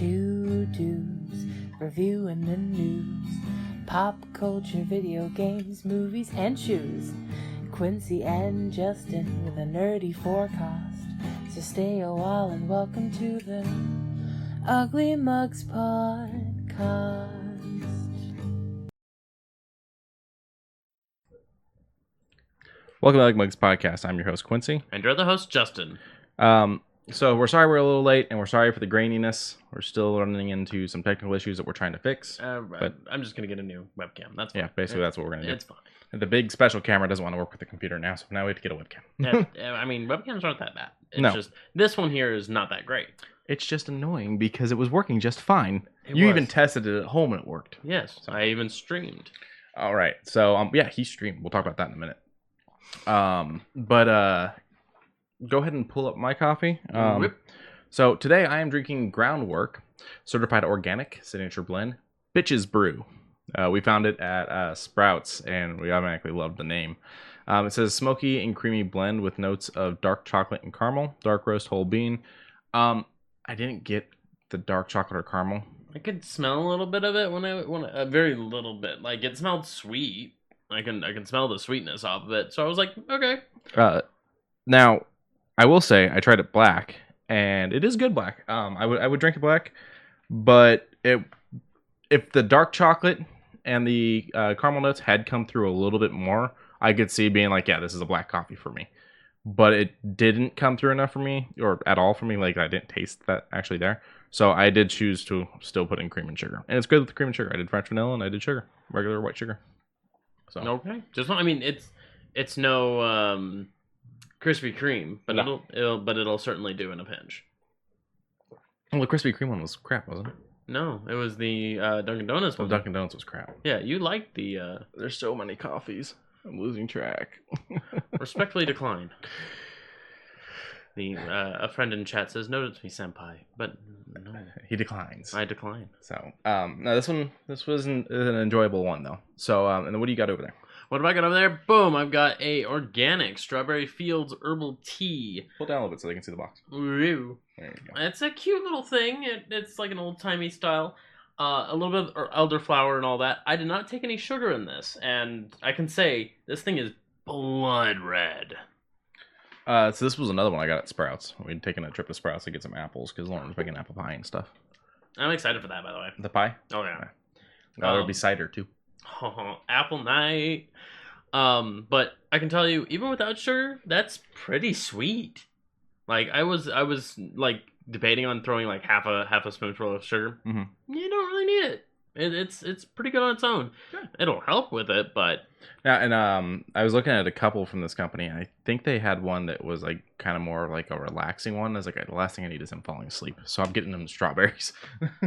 Two dudes reviewing the news, pop culture, video games, movies, and shoes. Quincy and Justin with a nerdy forecast. So stay a while and welcome to the Ugly Mugs Podcast. Welcome to UglyMugs Podcast. I'm your host, Quincy. And you're the host, Justin. So we're sorry we're a little late, and we're sorry for the graininess. We're still running into some technical issues that we're trying to fix. But I'm just going to get a new webcam. That's fine. Yeah, basically that's what we're going to do. It's fine. The big special camera doesn't want to work with the computer now, so now we have to get a webcam. I mean, webcams aren't that bad. It's No. just, this one here is not that great. It's just annoying because it was working just fine. It You was. even tested it at home and it worked. Yes, So. I even streamed. All right. So, yeah, he streamed. We'll talk about that in a minute. But go ahead and pull up my coffee. Rip. So today I am drinking Groundwork Certified Organic Signature Blend Bitches Brew. We found it at Sprouts, and we automatically loved the name. It says smoky and creamy blend with notes of dark chocolate and caramel, dark roast whole bean. I didn't get the dark chocolate or caramel. I could smell a little bit of it when a very little bit. Like, it smelled sweet. I can smell the sweetness off of it. So I was like, okay. Now, I will say I tried it black, and it is good black. I would drink it black, but if the dark chocolate and the caramel notes had come through a little bit more, I could see being like, yeah, this is a black coffee for me. But it didn't come through enough for me, or at all for me. Like, I didn't taste that actually there. So I did choose to still put in cream and sugar. And it's good with the cream and sugar. I did French vanilla and I did sugar, regular white sugar. So Okay. It's no Krispy Kreme, but No. it'll certainly do in a pinch. Well, the Krispy Kreme one was crap, wasn't it? No, it was the Dunkin' Donuts Well, one. Dunkin' Donuts was crap. Yeah, you liked the There's so many coffees. I'm losing track. respectfully decline. The a friend in chat says, "Notice me, senpai," but no, He declines. I decline. So, no, this was an enjoyable one though. So, and then what do you got over there? What have I got over there? Boom! I've got a organic strawberry fields herbal tea. Pull down a little bit so they can see the box. Ooh. There you go. It's a cute little thing. It's like an old timey style. A little bit of elderflower and all that. I did not take any sugar in this, and I can say this thing is blood red. So this was another one I got at Sprouts. We'd taken a trip to Sprouts to get some apples because Lauren was making apple pie and stuff. I'm excited for that, by the way. The pie? Oh yeah. Now there'll be cider too. Apple night. But I can tell you, even without sugar, that's pretty sweet. Like I was like debating on throwing like half a spoonful of sugar. Mm-hmm. You don't really need it. It's pretty good on its own. Good. It'll help with it, but Yeah, and I was looking at a couple from this company, and I think they had one that was like kind of more like a relaxing one. I was like, the last thing I need is him falling asleep, so I'm getting them strawberries.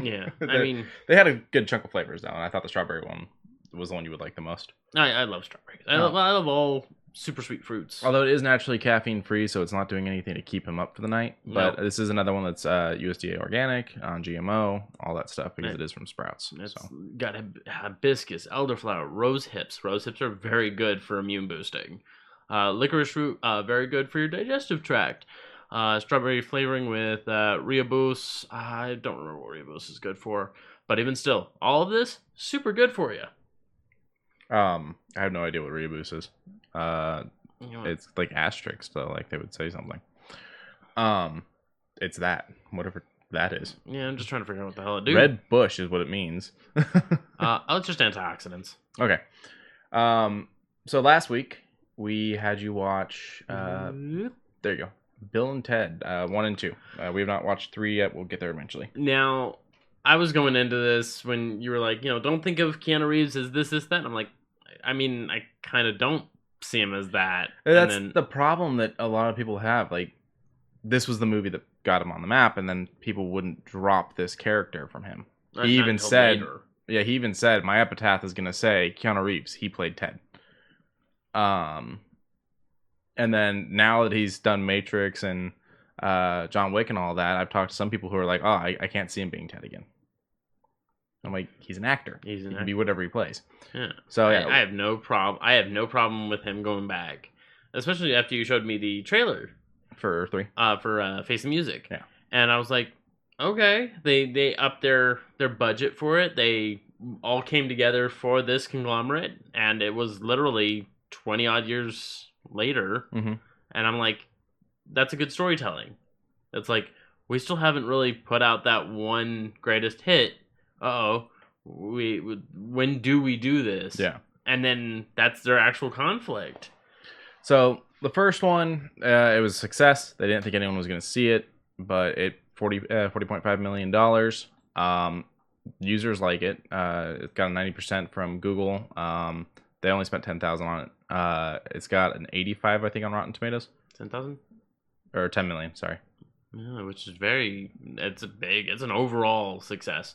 yeah. I mean, They had a good chunk of flavors though, and I thought the strawberry one was the one you would like the most. I love strawberries. I Oh. love all super sweet fruits. Although it is naturally caffeine free, so it's not doing anything to keep him up for the night. But No. this is another one that's USDA organic, GMO, all that stuff because Right. it is from Sprouts. It's So got hibiscus, elderflower, rose hips. Rose hips are very good for immune boosting. Licorice root, very good for your digestive tract. Strawberry flavoring with Rooibos. I don't remember what Rooibos is good for, but even still, all of this super good for you. I have no idea what Rooibos is. You know, It's like asterisk, so like they would say something. It's that, whatever that is. yeah, I'm just trying to figure out what the hell it do. Red bush is what it means. It's just antioxidants. Okay. So last week we had you watch. There you go. Bill and Ted 1 and 2. We have not watched 3 yet. We'll get there eventually. Now, I was going into this when you were like, don't think of Keanu Reeves as this, that. And I'm like, I mean, I kind of don't see him as that. That's and then, the problem that a lot of people have. Like, this was the movie that got him on the map, and then people wouldn't drop this character from him. not He even until said, later. yeah, he even said, my epitaph is going to say, Keanu Reeves, he played Ted. And then now that he's done Matrix and John Wick and all that, I've talked to some people who are like, oh, I can't see him being Ted again. I'm like, he's an actor. He's an He can actor. be whatever he plays. Yeah. So yeah, I have no problem. I have no problem with him going back, especially after you showed me the trailer for 3. for Face the Music. Yeah. And I was like, Okay, they upped their budget for it. They all came together for this conglomerate, and it was literally 20 odd years later. Mhm. And I'm like, that's a good storytelling. It's like we still haven't really put out that one greatest hit. Uh-oh, when do we do this? Yeah. And then that's their actual conflict. So the first one, it was a success. They didn't think anyone was going to see it, but it $40.5 million. Users like it. It got a 90% from Google. They only spent 10,000 on it. It's got an 85, I think, on Rotten Tomatoes. 10,000? Or 10 million, sorry. Yeah, which is it's an overall success.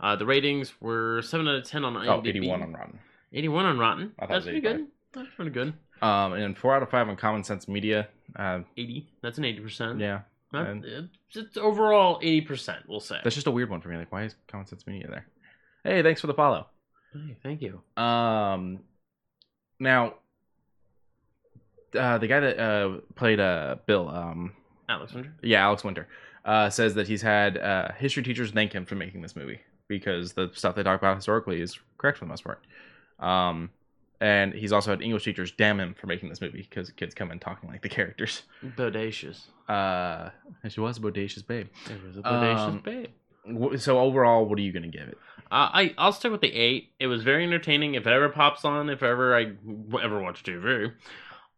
The ratings were 7 out of 10 on IMDb. 81 on Rotten. 81 on Rotten. I thought That's it was pretty 85. good. That's pretty good. And 4 out of 5 on Common Sense Media. 80. That's an 80%. Yeah. It's overall 80%, we'll say. That's just a weird one for me. Like, why is Common Sense Media there? Hey, thanks for the follow. Hey, thank you. Now, the guy that played Bill, Alex Winter? yeah, Alex Winter, says that he's had history teachers thank him for making this movie because the stuff they talk about historically is correct for the most part. And he's also had English teachers damn him for making this movie because kids come in talking like the characters. Bodacious. And she was a bodacious babe. It was a bodacious babe. So overall, what are you gonna give it? I'll stick with the 8. It was very entertaining. If it ever pops on, if ever I ever watch TV,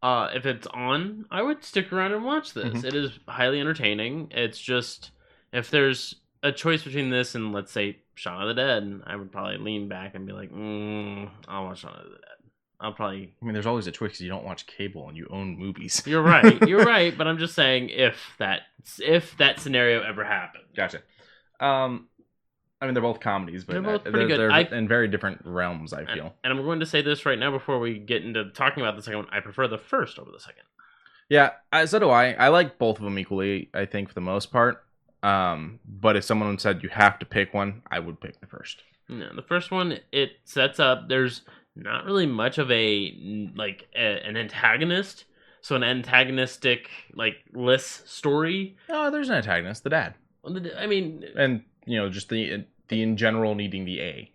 if it's on, I would stick around and watch this. Mhm. It is highly entertaining. It's just if there's a choice between this and let's say Shaun of the Dead, I would probably lean back and be like, I'll watch Shaun of the Dead. I'll probably. I mean, there's always a choice because you don't watch cable and you own movies. You're right. You're right. But I'm just saying if that scenario ever happened. Gotcha. I mean, they're both comedies, but They're both pretty good. They're in very different realms, I feel. And I'm going to say this right now before we get into talking about the second one. I prefer the first over the second. Yeah, so do I. I like both of them equally, I think, for the most part. But if someone said you have to pick one, I would pick the first. No, the first one, it sets up, there's not really much of an antagonist. So an antagonistic, less story. Oh, there's an antagonist, the dad. I mean... And, just the in general needing the A.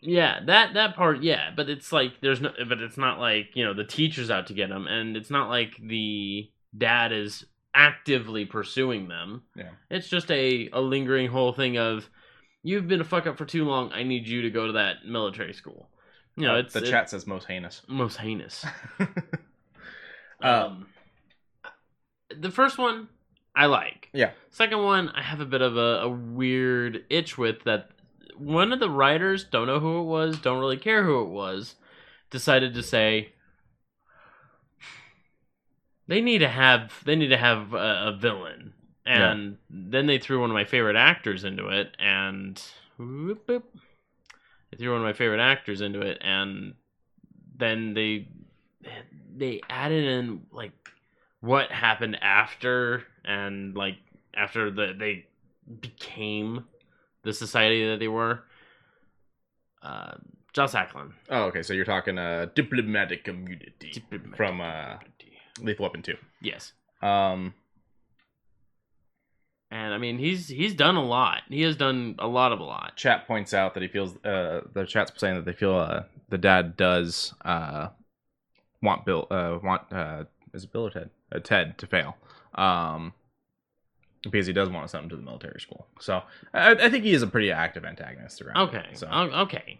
Yeah, that part, yeah. But it's like, but it's not like, the teacher's out to get him. And it's not like the dad is actively pursuing them. Yeah. It's just a lingering whole thing of, you've been a fuck up for too long, I need you to go to that military school. Chat says most heinous. Most heinous. The first one, I like. Yeah. Second one, I have a bit of a weird itch with that. One of the writers, don't know who it was, don't really care who it was, decided to say they need to have a villain, and then they threw one of my favorite actors into it, and then they added in what happened after, and after they became the society that they were. Joss Ackland. Oh, okay. So you're talking diplomatic immunity from Lethal Weapon 2. Yes. And I mean, he's done a lot. He has done a lot. Chat points out that he feels the chat's saying that they feel the dad does want Bill is it Bill or Ted? Ted to fail. Because he does want to send him to the military school. So I think he is a pretty active antagonist around. Okay. So. Okay.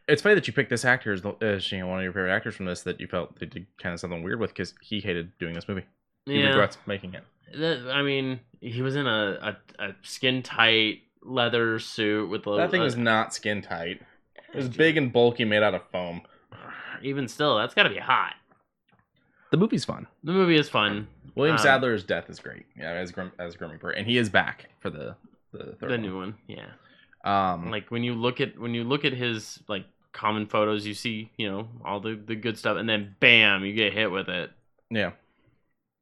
It's funny that you picked this actor as one of your favorite actors from this that you felt they did kind of something weird with because he hated doing this movie. He regrets making it. I mean, he was in a skin tight leather suit with that thing was not skin tight. It was big and bulky, made out of foam. Even still, that's got to be hot. The movie's fun. The movie is fun. William Sadler's death is great. Yeah, as Grim Reaper, and he is back for the third new one. Yeah. When you look at his common photos, you see all the good stuff, and then bam, you get hit with it. Yeah.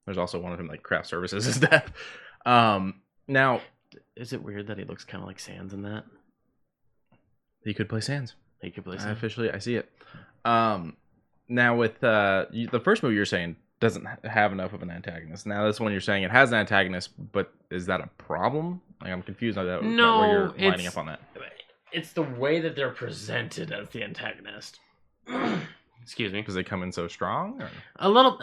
There's also one of him craft services his death. Now, is it weird that he looks kind of like Sans in that? He could play Sans. He could play Sans. Officially, I see it. Now with the first movie, you're saying doesn't have enough of an antagonist. Now, this one you're saying it has an antagonist, but is that a problem? Like, I'm confused on that. No, where you're lining up on that. It's the way that they're presented as the antagonist. Excuse me. Because they come in so strong? Or? A little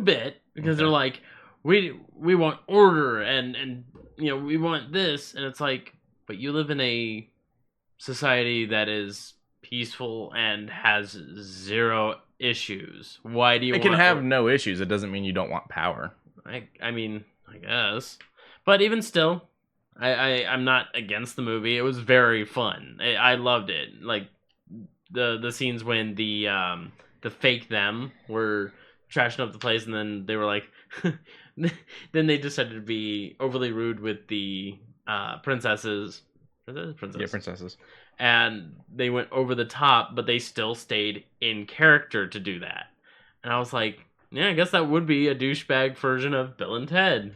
bit, because they're like, we want order and we want this, and it's like, but you live in a society that is peaceful and has zero issues. Why do you It can have no issues. It doesn't mean you don't want power. I mean, I guess. But even still, I'm not against the movie. It was very fun. I loved it. Like the scenes when the fake them were trashing up the place, and then they were like, then they decided to be overly rude with the princesses. Yeah, princesses. And they went over the top, but they still stayed in character to do that. And I was like, yeah, I guess that would be a douchebag version of Bill and Ted.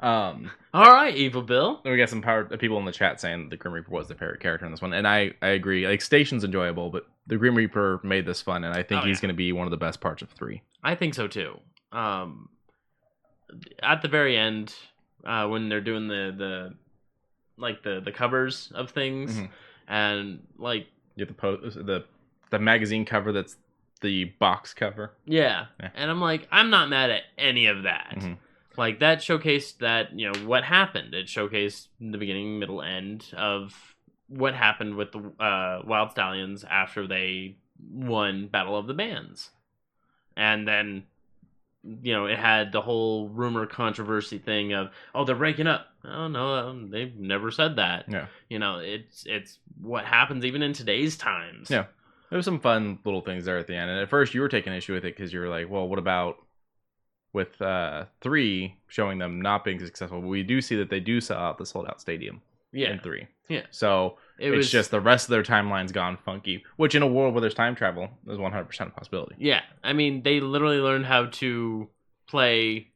All right, Evil Bill. We got some people in the chat saying the Grim Reaper was the favorite character in this one, and I agree. Like, Station's enjoyable, but the Grim Reaper made this fun, and I think he's going to be one of the best parts of 3. I think so too. At the very end, when they're doing the covers of things, and like you have the magazine cover that's the box cover. Yeah, and I'm like, I'm not mad at any of that. Like, that showcased that, what happened. It showcased the beginning, middle, end of what happened with the Wild Stallions after they won Battle of the Bands. And then, it had the whole rumor controversy thing of, oh, they're breaking up. Oh, no, they've never said that. Yeah. It's what happens even in today's times. Yeah. There was some fun little things there at the end. And at first you were taking issue with it because you were like, well, what about with 3 showing them not being successful? But we do see that they do sell out the sold-out stadium in 3. Yeah. So it's just the rest of their timeline's gone funky, which in a world where there's time travel is 100% a possibility. Yeah. I mean, they literally learned how to play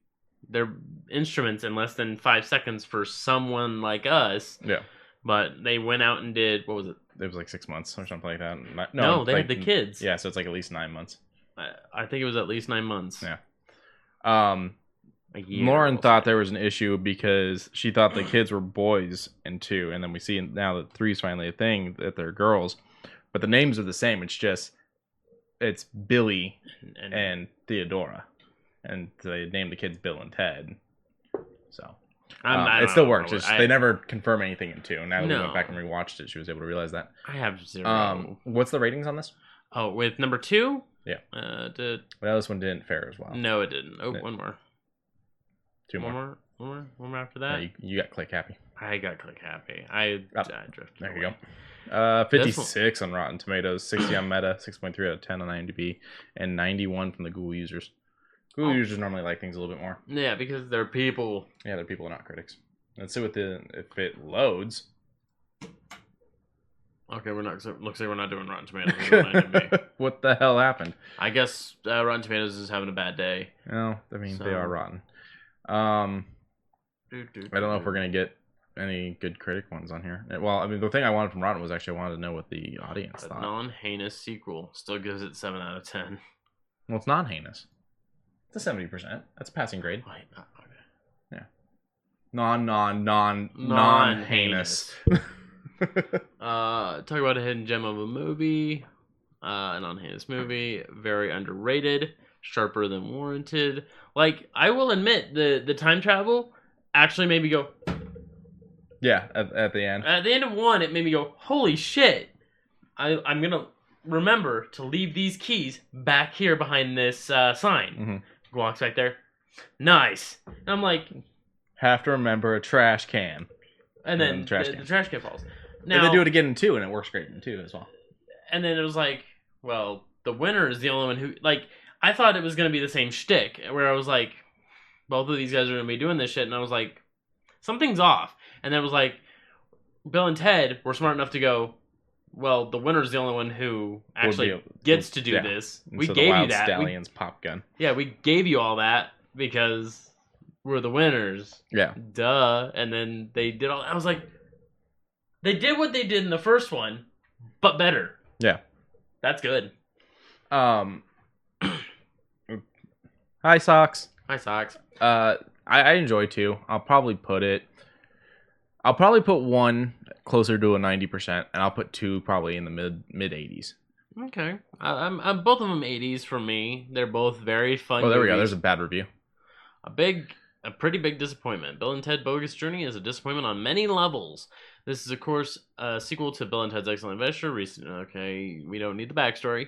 their instruments in less than 5 seconds for someone like us. Yeah. But they went out and did, what was it? It was like 6 months or something like that. No, they had the kids. Yeah, so it's like at least 9 months. I think it was at least 9 months. Yeah. Lauren thought there was an issue because she thought the kids were boys in 2, and then we see now that 3 is finally a thing that they're girls, but the names are the same. It's Billy and Theodora, and they named the kids Bill and Ted. So it still works. They never confirm anything in 2. Now that we went back and rewatched it, she was able to realize that. I have 0. What's the ratings on this? Oh, with number 2? Yeah. Well, this one didn't fare as well. No, it didn't. Oh, one more. 2 more. One more after that. Yeah, you got Click Happy. I got Click Happy. I drifted. There you go. 56 on Rotten Tomatoes, 60 on Meta, 6.3 out of 10 on IMDb, and 91 from the Google users. Google users normally like things a little bit more. Yeah, because they're people. Yeah, they're people, not critics. Let's see if it loads. Okay, looks like we're not doing Rotten Tomatoes. What the hell happened? I guess Rotten Tomatoes is having a bad day. No, I mean, they are rotten. I don't know if we're going to get any good critic ones on here. Well, I mean, the thing I wanted from Rotten was actually I wanted to know what the audience thought. Non-heinous sequel still gives it 7 out of 10. Well, it's non-heinous. It's a 70%. That's a passing grade. Wait, okay. Yeah. Non-heinous. Talk about a hidden gem of a movie. A non-heinous movie. Very underrated. Sharper than warranted. Like, I will admit, the time travel actually made me go... Yeah, at the end. At the end of 1, it made me go, holy shit. I'm going to remember to leave these keys back here behind this sign. Mm-hmm. Walks back there. Nice. And I'm like... Have to remember a trash can. And then the trash can falls. Now, and they do it again in 2, and it works great in 2 as well. And then it was like, well, the winner is the only one who... Like, I thought it was going to be the same shtick, where I was like, both of these guys are going to be doing this shit, and I was like, something's off. And then it was like, Bill and Ted were smart enough to go, well, the winner's the only one who actually gets to do this. We so gave the Wild you that. Stallions pop gun. Yeah, we gave you all that because we're the winners. Yeah. Duh. And then they did all... I was like, they did what they did in the first one, but better. Yeah. That's good. Hi, Socks. Hi, Socks. I enjoy 2. I'll probably put 1 closer to a 90%, and I'll put 2 probably in the mid 80s. Okay. I'm both of them 80s for me. They're both very fun. Oh, there we go. movies. There's a bad review. A pretty big disappointment. Bill and Ted Bogus Journey is a disappointment on many levels. This is, of course, a sequel to Bill and Ted's Excellent Adventure. Okay, we don't need the backstory.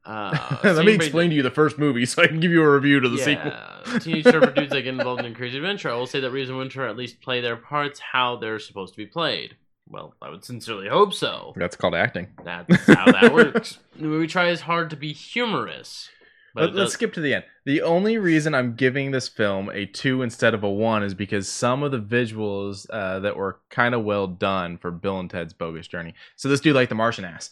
Let me explain to you the first movie so I can give you a review to the sequel. Teenage surfer dudes that get involved in a crazy adventure. I will say that Reeves and Winter at least play their parts how they're supposed to be played. Well, I would sincerely hope so. That's called acting. That's how that works. We try as hard to be humorous. Let's skip to the end. The only reason I'm giving this film a 2 instead of a 1 is because some of the visuals that were kind of well done for Bill and Ted's Bogus Journey. So this dude liked the Martian ass.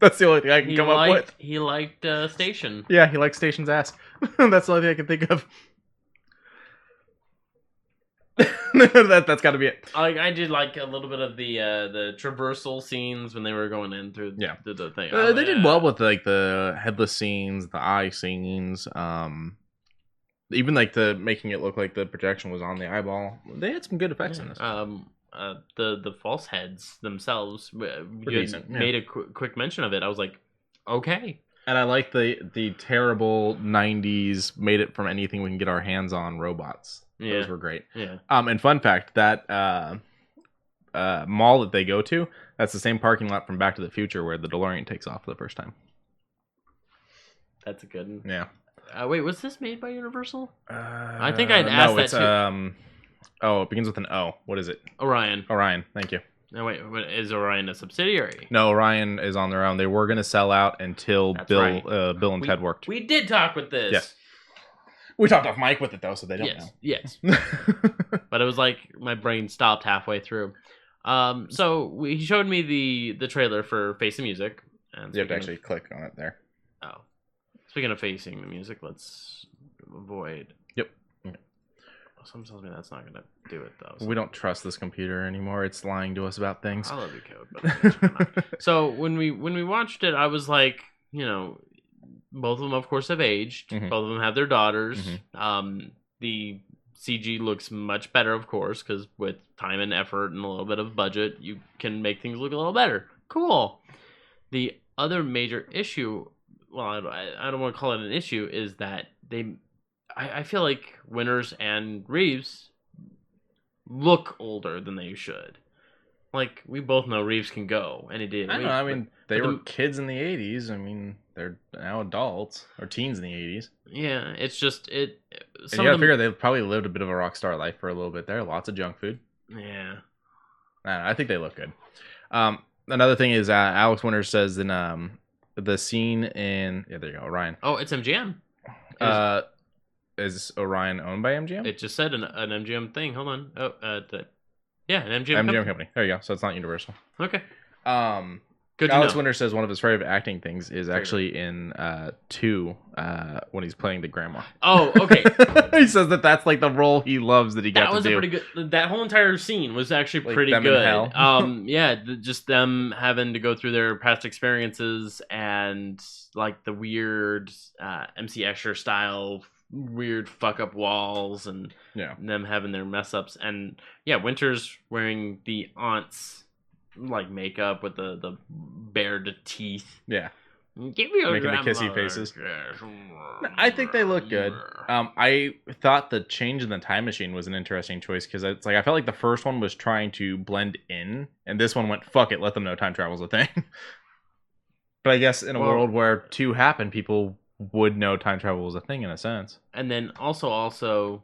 That's the only thing I can come up with. He liked Station. Yeah, he liked Station's ass. That's the only thing I can think of. That's got to be it. I did like a little bit of the traversal scenes when they were going in through the thing. They did well with like the headless scenes, the eye scenes, even like the making it look like the projection was on the eyeball. They had some good effects in this. The false heads themselves, decent, made a quick mention of it. I was like, okay. And I like the terrible 90s made it from anything we can get our hands on robots. Yeah. Those were great. Yeah. And fun fact, that mall that they go to, that's the same parking lot from Back to the Future where the DeLorean takes off for the first time. That's a good one. Yeah. Wait, was this made by Universal? I think I'd asked that too. It begins with an O. What is it? Orion. Thank you. No, wait, is Orion a subsidiary? No, Orion is on their own. They were going to sell out until Bill and Ted worked. We did talk with this. Yes. We talked off mic with it, though, so they don't know. Yes. But it was like my brain stopped halfway through. So he showed me the trailer for Face the Music. And you have to actually click on it there. Oh. Speaking of facing the music, let's avoid. Yep. Okay. Something tells me that's not going to do it, though. So. We don't trust this computer anymore. It's lying to us about things. I love you, Code. But so when we watched it, I was like, both of them, of course, have aged. Mm-hmm. Both of them have their daughters. Mm-hmm. The CG looks much better, of course, because with time and effort and a little bit of budget, you can make things look a little better. Cool. The other major issue, well, I don't want to call it an issue, is that I feel like Winters and Reeves look older than they should. Like, we both know Reeves can go, and he did. I know. I mean, they were kids in the 80s. I mean, they're now adults, or teens in the 80s. Yeah, it's just, and you gotta figure they probably lived a bit of a rock star life for a little bit there. Lots of junk food. Yeah. I think they look good. Another thing is, Alex Winters says in the scene in... Yeah, there you go, Orion. Oh, it's MGM. Is Orion owned by MGM? It just said an MGM thing. Hold on. Yeah, an MGM company. There you go. So it's not Universal. Okay. Good. Alex Winters says one of his favorite acting things is actually in 2 when he's playing the grandma. Oh, okay. He says that's like the role he loves that he got to do. That was pretty good. That whole entire scene was actually like pretty them good. In hell. Yeah, just them having to go through their past experiences and like the weird MC Escher style weird fuck up walls and them having their mess ups, and Winters wearing the aunt's like makeup with the bared teeth. Yeah. Give me making the kissy faces. I think they look good. I thought the change in the time machine was an interesting choice because it's like I felt like the first one was trying to blend in, and this one went fuck it, let them know time travel's a thing. But I guess in a world where 2 happened, people would know time travel was a thing in a sense. And then also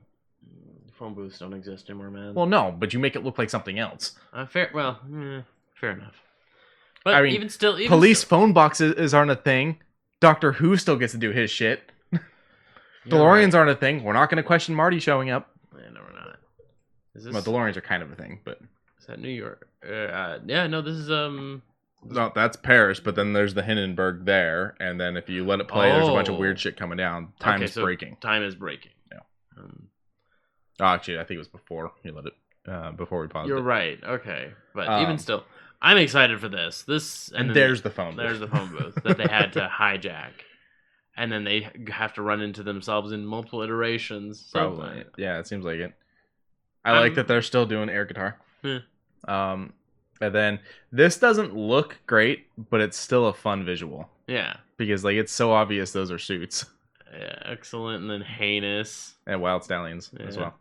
phone booths don't exist anymore, man. Well, no, but you make it look like something else. Fair enough. But I mean, even still, police phone boxes aren't a thing. Doctor Who still gets to do his shit. DeLoreans aren't a thing. We're not going to question Marty showing up. Yeah, no, we're not. Well, DeLoreans are kind of a thing, but is that New York? No, this is No, that's Paris, but then there's the Hindenburg there, and then if you let it play, there's a bunch of weird shit coming down. Time is breaking. Time is breaking. Yeah. Actually, I think it was before you let it. Before we paused. You're right. Okay, but even still, I'm excited for this. And there's the phone booth. There's the phone booth that they had to hijack. and then they have to run into themselves in multiple iterations. So, Probably. Yeah, it seems like it. I like that they're still doing air guitar. Yeah. And then this doesn't look great, but it's still a fun visual. Yeah. Because like it's so obvious those are suits. Yeah, excellent, and then heinous and Wild Stallions as well.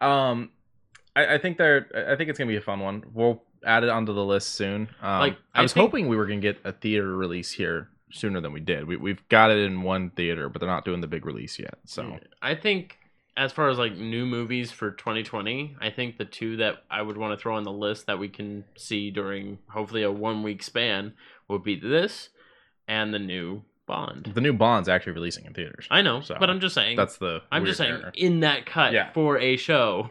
I think it's gonna be a fun one. We'll add it onto the list soon. I was hoping we were gonna get a theater release here sooner than we did. We've got it in one theater, but they're not doing the big release yet. So I think as far as like new movies for 2020, I think the two that I would want to throw on the list that we can see during hopefully a 1 week span would be this and the new Bond. The new Bond's actually releasing in theaters. I know, so but I'm just saying I'm just saying in that cut for a show.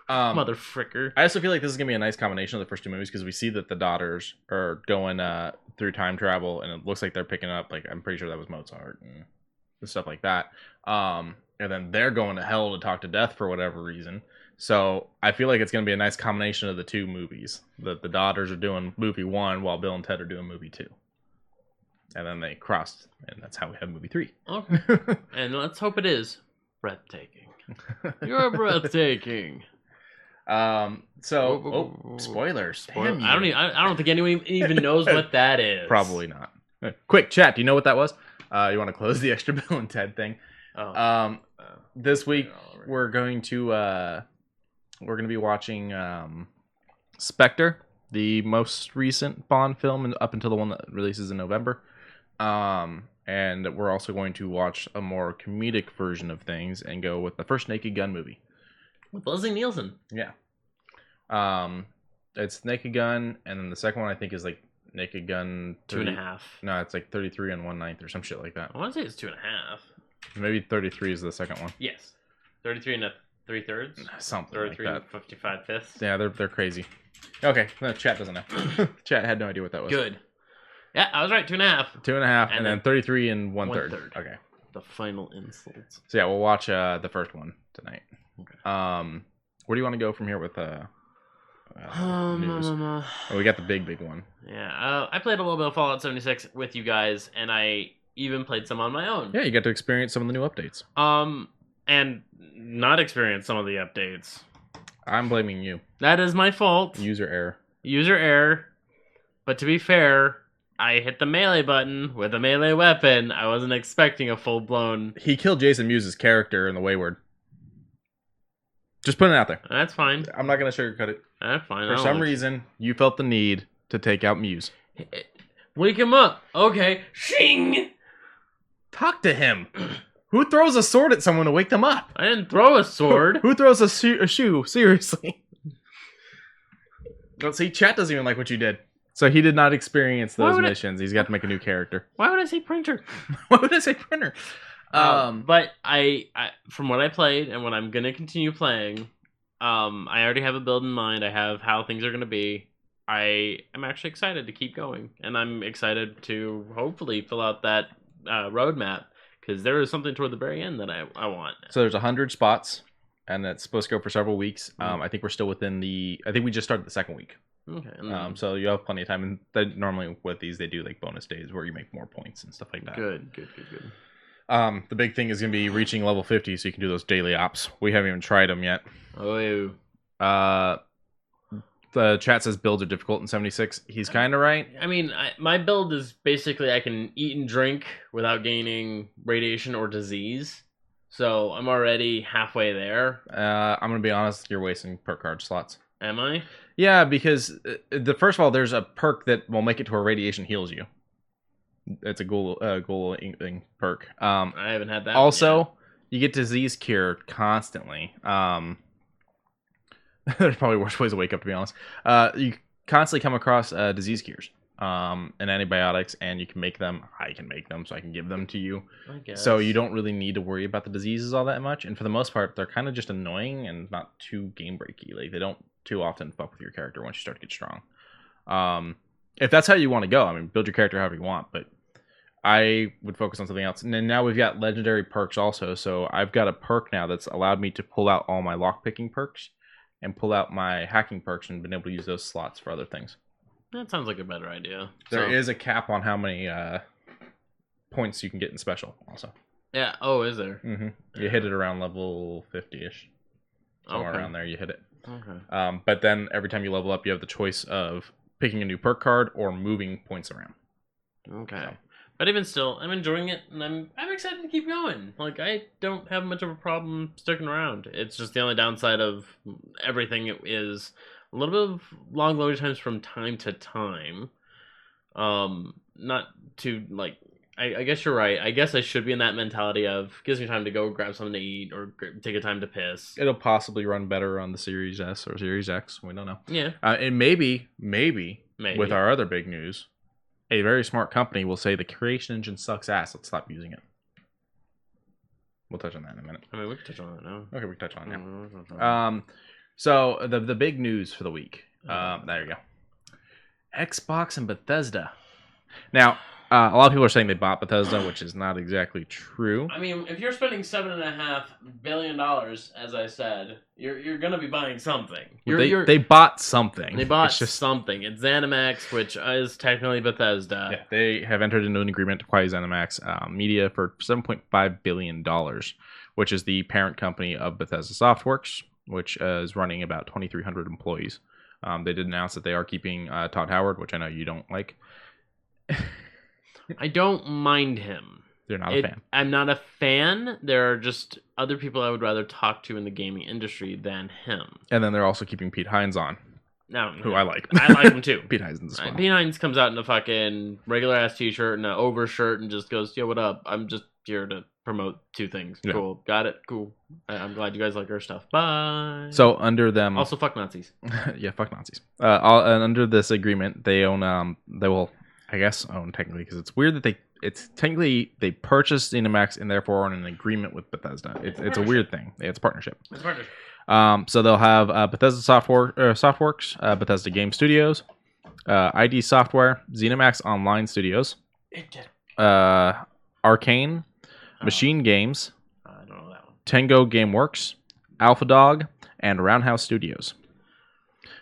Motherfricker. I also feel like this is gonna be a nice combination of the first two movies because we see that the daughters are going through time travel, and it looks like they're picking up, like, I'm pretty sure that was Mozart and stuff like that. And then they're going to hell to talk to death for whatever reason. So I feel like it's gonna be a nice combination of the two movies. The daughters are doing movie 1 while Bill and Ted are doing movie 2. And then they crossed, and that's how we have movie 3. Okay. And let's hope it is breathtaking. You're breathtaking. Spoilers. Damn you. I don't think anyone even knows what that is. Probably not. Quick, chat. Do you know what that was? You want to close the extra Bill and Ted thing? This week we're going to be watching Spectre, the most recent Bond film, up until the one that releases in November. And we're also going to watch a more comedic version of things and go with the first Naked Gun movie. With Leslie Nielsen. Yeah. It's Naked Gun, and then the second one I think is like Naked Gun 2.5. No, it's like 33 and 1/9 or some shit like that. I want to say it's 2.5. Maybe 33 is the second one. Yes. 33 and 3/3. Something 33 like that. 55 fifths. Yeah, they're crazy. Okay, no, chat doesn't know. Chat had no idea what that was. Good. Yeah, I was right. 2.5. 2.5, and then 33 and 1/3. Okay. The final insults. So yeah, we'll watch the first one tonight. Okay. Where do you want to go from here with news? We got the big one. Yeah, I played a little bit of Fallout 76 with you guys, and I even played some on my own. Yeah, you got to experience some of the new updates. And not experience some of the updates. I'm blaming you. That is my fault. User error. But to be fair, I hit the melee button with a melee weapon. I wasn't expecting a full-blown... He killed Jason Mewes' character in The Wayward. Just putting it out there. That's fine. I'm not going to sugarcoat it. That's fine. For some reason, you felt the need to take out Mewes. Wake him up. Okay. Shing! Talk to him. Who throws a sword at someone to wake them up? I didn't throw a sword. Who throws a shoe? Seriously. Well, see, chat doesn't even like what you did. So he did not experience those missions. He's got to make a new character. Why would I say printer? Why would I say printer? But I from what I played and what I'm gonna continue playing, I already have a build in mind. I have how things are gonna be. I am actually excited to keep going, and I'm excited to hopefully fill out that roadmap because there is something toward the very end that I want. So there's 100 spots, and it's supposed to go for several weeks. I think we're still within I think we just started the second week. Okay. So you have plenty of time, and normally with these they do like bonus days where you make more points and stuff like that. Good. The big thing is going to be reaching level 50 so you can do those daily ops. We haven't even tried them yet. Oh. The chat says builds are difficult in 76. He's kind of right. I mean, my build is basically I can eat and drink without gaining radiation or disease. So I'm already halfway there. I'm going to be honest, you're wasting perk card slots. Am I? Yeah, because first of all, there's a perk that will make it to where radiation heals you. It's a ghoul perk. I haven't had that. Also, you get disease cure constantly. There's probably worse ways to wake up, to be honest. You constantly come across disease cures and antibiotics, and you can make them. I can make them, so I can give them to you. I guess. So you don't really need to worry about the diseases all that much. And for the most part, they're kind of just annoying and not too game breaky. Like they don't too often fuck with your character once you start to get strong. If that's how you want to go, I mean, build your character however you want, but I would focus on something else. And then now we've got legendary perks also. So I've got a perk now that's allowed me to pull out all my lockpicking perks and pull out my hacking perks and been able to use those slots for other things. That sounds like a better idea. There is a cap on how many points you can get in special also. Yeah. Oh, is there? Mm-hmm. You hit it around level 50-ish. Somewhere around there you hit it. Okay. But then every time you level up, you have the choice of picking a new perk card or moving points around. Okay. So. But even still, I'm enjoying it, and I'm excited to keep going. Like, I don't have much of a problem sticking around. It's just the only downside of everything is a little bit of long loading times from time to time. Not to, like, I guess you're right. I guess I should be in that mentality of, gives me time to go grab something to eat or take a time to piss. It'll possibly run better on the Series S or Series X. We don't know. Yeah. And maybe, with our other big news, a very smart company will say the creation engine sucks ass. Let's stop using it. We'll touch on that in a minute. I mean, we can touch on that now. Okay, we can touch on it now. So the big news for the week. There you go. Xbox and Bethesda. Now, a lot of people are saying they bought Bethesda, which is not exactly true. I mean, if you're spending $7.5 billion, as I said, you're gonna be buying something. They bought something. They bought something. It's ZeniMax, which is technically Bethesda. Yeah, they have entered into an agreement to acquire ZeniMax Media for $7.5 billion, which is the parent company of Bethesda Softworks, which is running about 2,300 employees. They did announce that they are keeping Todd Howard, which I know you don't like. I don't mind him. You're not a fan. I'm not a fan. There are just other people I would rather talk to in the gaming industry than him. And then they're also keeping Pete Hines on. No, who I like. I like him too. Pete Hines is fun. Pete Hines comes out in a fucking regular ass t-shirt and an overshirt and just goes, "Yo, what up? I'm just here to promote two things." Yeah. Cool. Got it. Cool. I'm glad you guys like our stuff. Bye. So under them, also fuck Nazis. Yeah, fuck Nazis. Under this agreement, they own. They will, I guess, own technically, because it's weird that they purchased ZeniMax and therefore are in an agreement with Bethesda. It's a weird thing. It's a partnership. It's a partnership. So they'll have Bethesda Softworks, Bethesda Game Studios, ID Software, ZeniMax Online Studios, Arcane, Machine Games, I don't know that one. Tango Gameworks, Alpha Dog, and Roundhouse Studios.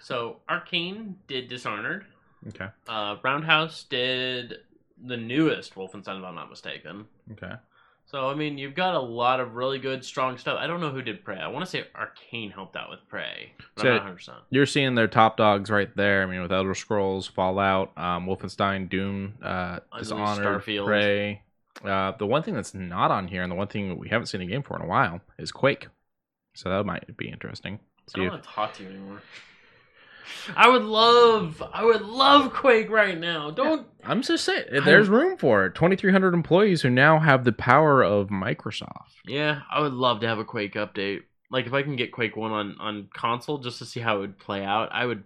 So Arcane did Dishonored. Okay. Roundhouse did the newest Wolfenstein, if I'm not mistaken. Okay. So, I mean, you've got a lot of really good, strong stuff. I don't know who did Prey. I want to say Arcane helped out with Prey, but I'm not 100%. You're seeing their top dogs right there. I mean, with Elder Scrolls, Fallout, Wolfenstein, Doom, Dishonored, Starfield. Prey. The one thing that's not on here, and the one thing we haven't seen a game for in a while, is Quake. So that might be interesting. I don't want to talk to you anymore. I would love Quake right now. Don't. Yeah, I'm just saying, there's room for it. 2,300 employees who now have the power of Microsoft. Yeah, I would love to have a Quake update. Like if I can get Quake 1 on console just to see how it would play out, I would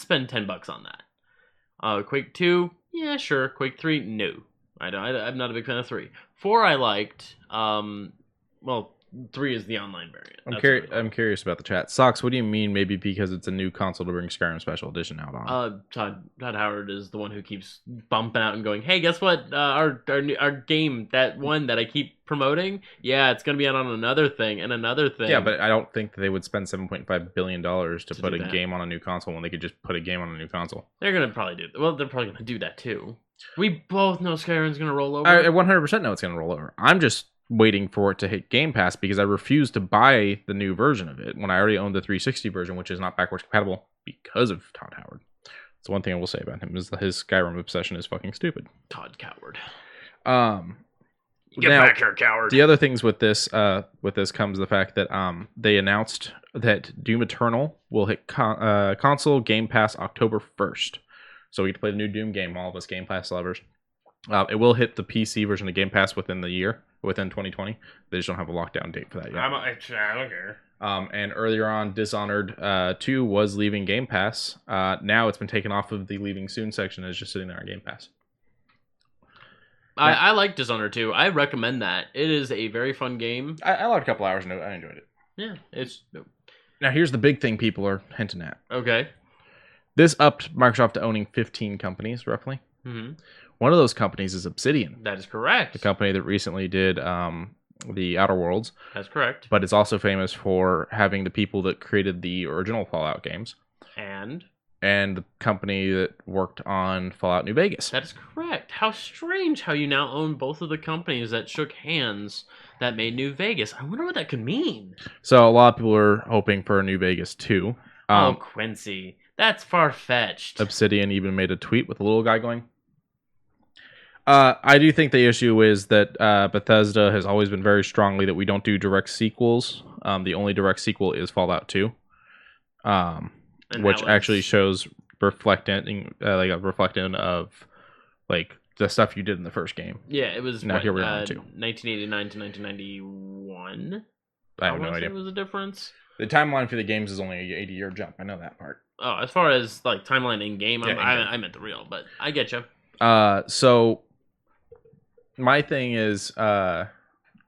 spend $10 on that. Quake 2, yeah, sure. Quake 3, no. I'm not a big fan of 3. 4 I liked. Well, 3 is the online variant. I'm curious about the chat. Socks, what do you mean maybe because it's a new console to bring Skyrim Special Edition out on? Todd Howard is the one who keeps bumping out and going, "Hey, guess what? Our game, that one that I keep promoting, yeah, it's going to be out on another thing and another thing." Yeah, but I don't think that they would spend $7.5 billion to put a game on a new console when they could just put a game on a new console. They're going to probably do that. Well, they're probably going to do that too. We both know Skyrim's going to roll over. I 100% know it's going to roll over. I'm just waiting for it to hit Game Pass because I refuse to buy the new version of it when I already own the 360 version, which is not backwards compatible because of Todd Howard. That's one thing I will say about him is that his Skyrim obsession is fucking stupid. Todd Coward. Get back here, coward. The other things with this comes the fact that they announced that Doom Eternal will hit console Game Pass October 1st. So we get to play the new Doom game, all of us Game Pass lovers. It will hit the PC version of Game Pass within the year, within 2020. They just don't have a lockdown date for that yet. I don't care. And earlier on, Dishonored 2 was leaving Game Pass. Now it's been taken off of the leaving soon section and is just sitting there on Game Pass. I like Dishonored 2. I recommend that. It is a very fun game. I liked a couple hours and I enjoyed it. Yeah, it's... Now here's the big thing people are hinting at. Okay. This upped Microsoft to owning 15 companies, roughly. Mm-hmm. One of those companies is Obsidian. That is correct. The company that recently did the Outer Worlds. That's correct. But it's also famous for having the people that created the original Fallout games. And and the company that worked on Fallout New Vegas. That is correct. How strange how you now own both of the companies that shook hands that made New Vegas. I wonder what that could mean. So a lot of people are hoping for a New Vegas 2. Quincy. That's far-fetched. Obsidian even made a tweet with a little guy going. I do think the issue is that Bethesda has always been very strongly that we don't do direct sequels. The only direct sequel is Fallout 2, which actually shows reflecting a reflection of like the stuff you did in the first game. Yeah, it was now here we're on 2. 1989 to 1991. I have no idea. There was a difference. The timeline for the games is only an 80-year jump. I know that part. Oh, as far as like timeline in game, Yeah, I meant the real, but I get you. So my thing is, or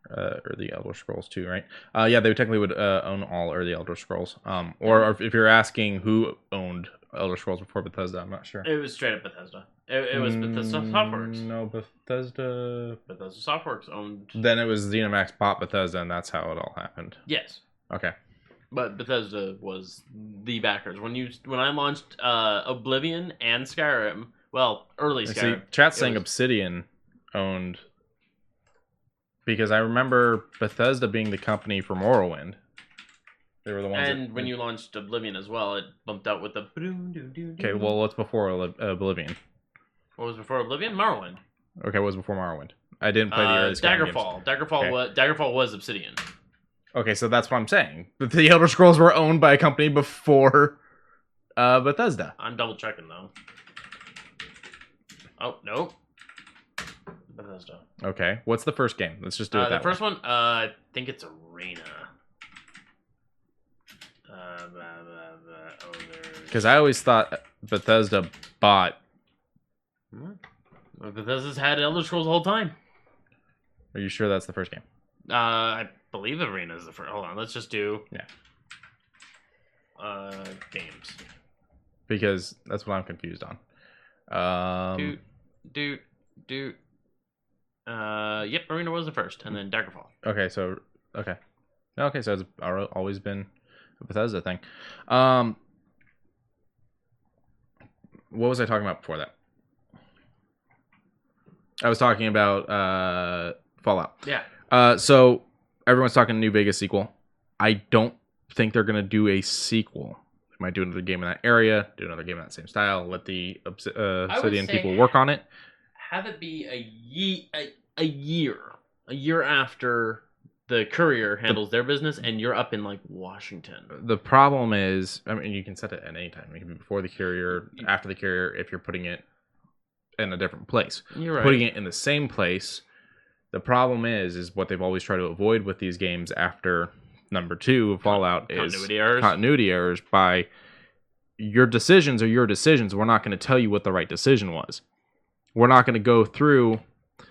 the Elder Scrolls 2, right? Yeah, they technically would own all or the Elder Scrolls. Or if you're asking who owned Elder Scrolls before Bethesda, I'm not sure. It was straight up Bethesda. It was Bethesda Softworks. No, Bethesda Softworks owned. Then it was ZeniMax bought Bethesda, and that's how it all happened. Yes. Okay. But Bethesda was the backers. When I launched Oblivion and Skyrim, well, early Skyrim. See, chat's saying Obsidian owned, because I remember Bethesda being the company for Morrowind. They were the ones. And when you launched Oblivion as well, it bumped out with the. Okay, well, what's before Oblivion? What was before Oblivion? Morrowind. Okay, what was before Morrowind? I didn't play the early Skyrim Daggerfall. games. Daggerfall was Obsidian. Okay, so that's what I'm saying. The Elder Scrolls were owned by a company before Bethesda. I'm double checking though. Oh, nope. Bethesda. Okay, what's the first game? Let's just do it that way. The first one, I think it's Arena. Because I always thought Bethesda bought. Well, Bethesda's had Elder Scrolls the whole time. Are you sure that's the first game? I believe Arena is the first. Hold on, let's just do games. Because that's what I'm confused on. Yep, Arena was the first, and then Daggerfall. Okay, so it's always been a Bethesda thing. What was I talking about before that? I was talking about Fallout. Yeah. So everyone's talking New Vegas sequel. I don't think they're gonna do a sequel. They might do another game in that area, do another game in that same style, let the Obsidian people work on it. Have it be a year after the Courier handles their business, and you're up in like Washington. The problem is, I mean, you can set it at any time. It can be before the Courier, after the Courier, if you're putting it in a different place. You're right. Putting it in the same place. The problem is what they've always tried to avoid with these games after number 2 of Fallout is continuity errors. By your decisions are your decisions. We're not going to tell you what the right decision was. We're not going to go through.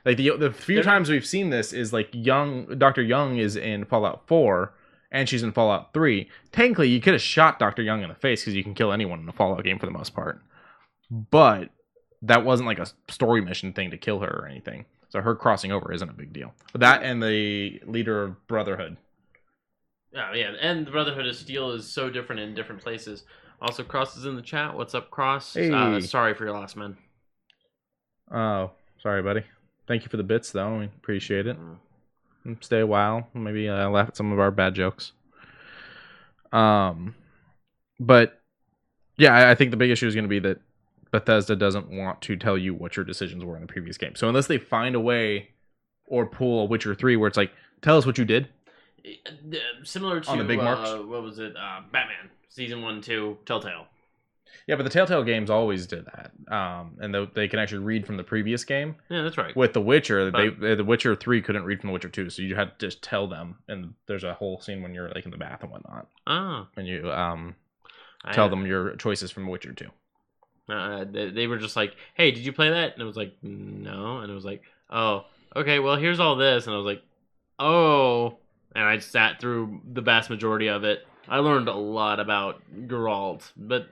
Like the few times we've seen this is like Dr. Young is in Fallout 4 and she's in Fallout 3. Technically, you could have shot Dr. Young in the face because you can kill anyone in a Fallout game for the most part. But that wasn't like a story mission thing to kill her or anything. So her crossing over isn't a big deal. But that and the leader of Brotherhood. Yeah, and the Brotherhood of Steel is so different in different places. Also, Cross is in the chat. What's up, Cross? Hey. Sorry for your loss, man. Oh, sorry, buddy. Thank you for the bits, though. We appreciate it. Stay a while. Maybe laugh at some of our bad jokes. But yeah, I think the big issue is going to be that Bethesda doesn't want to tell you what your decisions were in the previous game. So unless they find a way or pull a Witcher 3 where it's like, tell us what you did. Similar to on the big marks. What was it? Batman Season 1, 2, Telltale. Yeah, but the Telltale games always did that, and they can actually read from the previous game. Yeah, that's right. With The Witcher, the Witcher 3 couldn't read from The Witcher 2, so you had to just tell them. And there's a whole scene when you're like in the bath and whatnot. Oh. And you tell them your choices from Witcher 2. They were just like, "Hey, did you play that?" And I was like, "No." And it was like, "Oh, okay. Well, here's all this." And I was like, "Oh." And I sat through the vast majority of it. I learned a lot about Geralt, but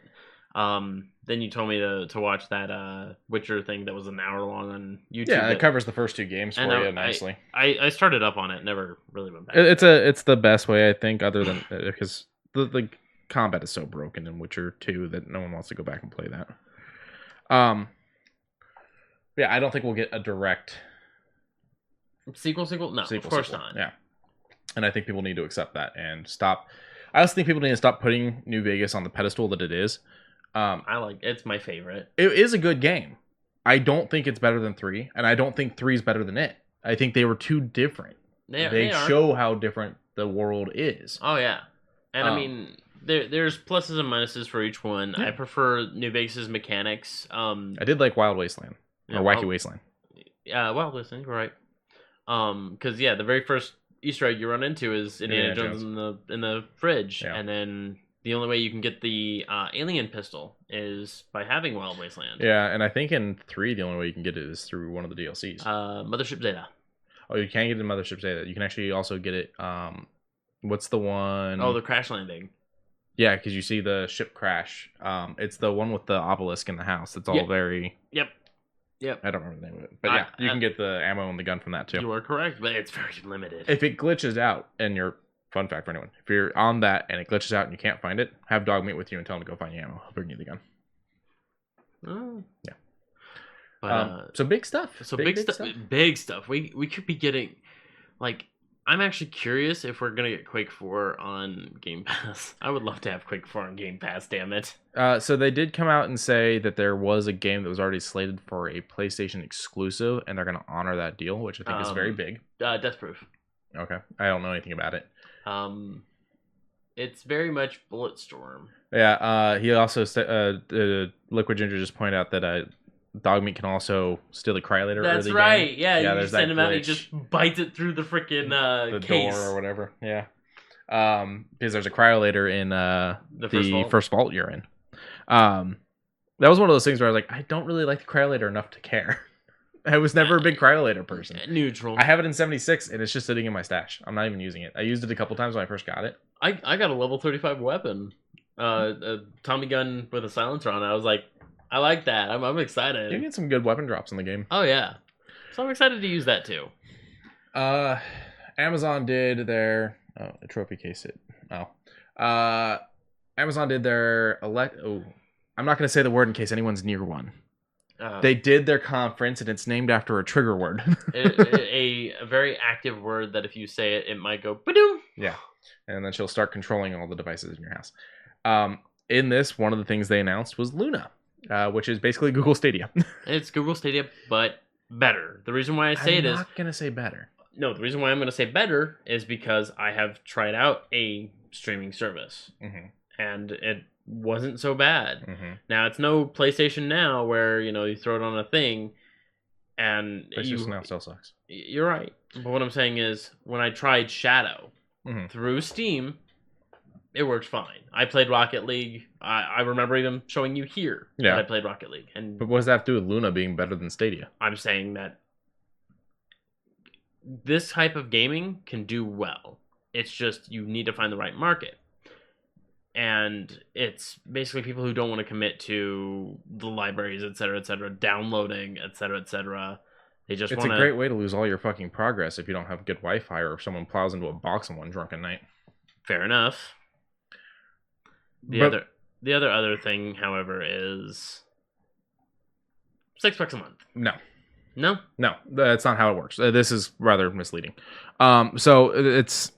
then you told me to watch that Witcher thing that was an hour long on YouTube. Yeah, it covers the first 2 games for you nicely. I started up on it, never really went back. It's the best way, I think, other than because the combat is so broken in Witcher 2 that no one wants to go back and play that. Yeah, I don't think we'll get a direct sequel. No, of course not. Yeah, and I think people need to accept that and stop. I also think people need to stop putting New Vegas on the pedestal that it is. It's my favorite. It is a good game. I don't think it's better than 3, and I don't think 3 is better than it. I think they were too different. They show how different the world is. Oh yeah, and I mean, there's pluses and minuses for each one. Yeah. I prefer New Vegas' mechanics. I did like Wild Wasteland or Wacky Wasteland. Yeah, Wild Wasteland, you're right. Because the very first Easter egg you run into is Indiana Jones in the fridge, and then the only way you can get the alien pistol is by having Wild Wasteland. Yeah, and I think in 3 the only way you can get it is through one of the DLCs. Mothership Zeta. Oh, you can't get it in Mothership Zeta. You can actually also get it. What's the one? Oh, the crash landing. Yeah, because you see the ship crash. It's the one with the obelisk in the house. It's all very. Yep. I don't remember the name of it, but you can get the ammo and the gun from that too. You are correct, but it's very limited. If it glitches out, and fun fact for anyone, if you're on that and it glitches out and you can't find it, have dog meet with you and tell him to go find the ammo. I'll bring you the gun. Oh. Yeah. But, so big stuff. So big stuff. Big stuff. We could be getting, I'm actually curious if we're gonna get Quake 4 on Game Pass. I would love to have Quake 4 on Game Pass. Damn it. So they did come out and say that there was a game that was already slated for a PlayStation exclusive, and they're gonna honor that deal, which I think is very big. Death Proof. Okay, I don't know anything about it. It's very much Bulletstorm. Yeah. He also said, Liquid Ginger just pointed out that Dogmeat can also steal the cryolator. That's right. Game. Yeah, you just send him out and he just bites it through the freaking the case. door or whatever. Yeah. Because there's a cryolator in the first vault you're in. That was one of those things where I was like, I don't really like the cryolator enough to care. I was never a big cryolator person. Neutral. I have it in 76 and it's just sitting in my stash. I'm not even using it. I used it a couple times when I first got it. I got a level 35 weapon. A Tommy gun with a silencer on it. I was like, I like that. I'm excited. You get some good weapon drops in the game. Oh yeah. So I'm excited to use that too. Amazon did their a trophy case Amazon did their I'm not going to say the word in case anyone's near one. They did their conference, and it's named after a trigger word. a very active word that if you say it, it might go ba-doom. Yeah, and then she'll start controlling all the devices in your house. In this, one of the things they announced was Luna, which is basically Google Stadia. It's Google Stadia, but better. The reason why I say I'm not going to say better. No, the reason why I'm going to say better is because I have tried out a streaming service, and it wasn't so bad. Now it's no PlayStation Now where you throw it on a thing and PlayStation Now still sucks. You're right, but what I'm saying is when I tried Shadow through Steam, it worked fine. I played Rocket League. I remember even showing you here that I played Rocket League. But what does that have to do with Luna being better than Stadia? I'm saying that this type of gaming can do well. It's just you need to find the right market. And it's basically people who don't want to commit to the libraries, et cetera, downloading, et cetera. They just It's a great way to lose all your fucking progress if you don't have good Wi-Fi or if someone plows into a box on one drunken night. Fair enough. The other thing, however, is $6 a month. No, that's not how it works. This is rather misleading. So it's.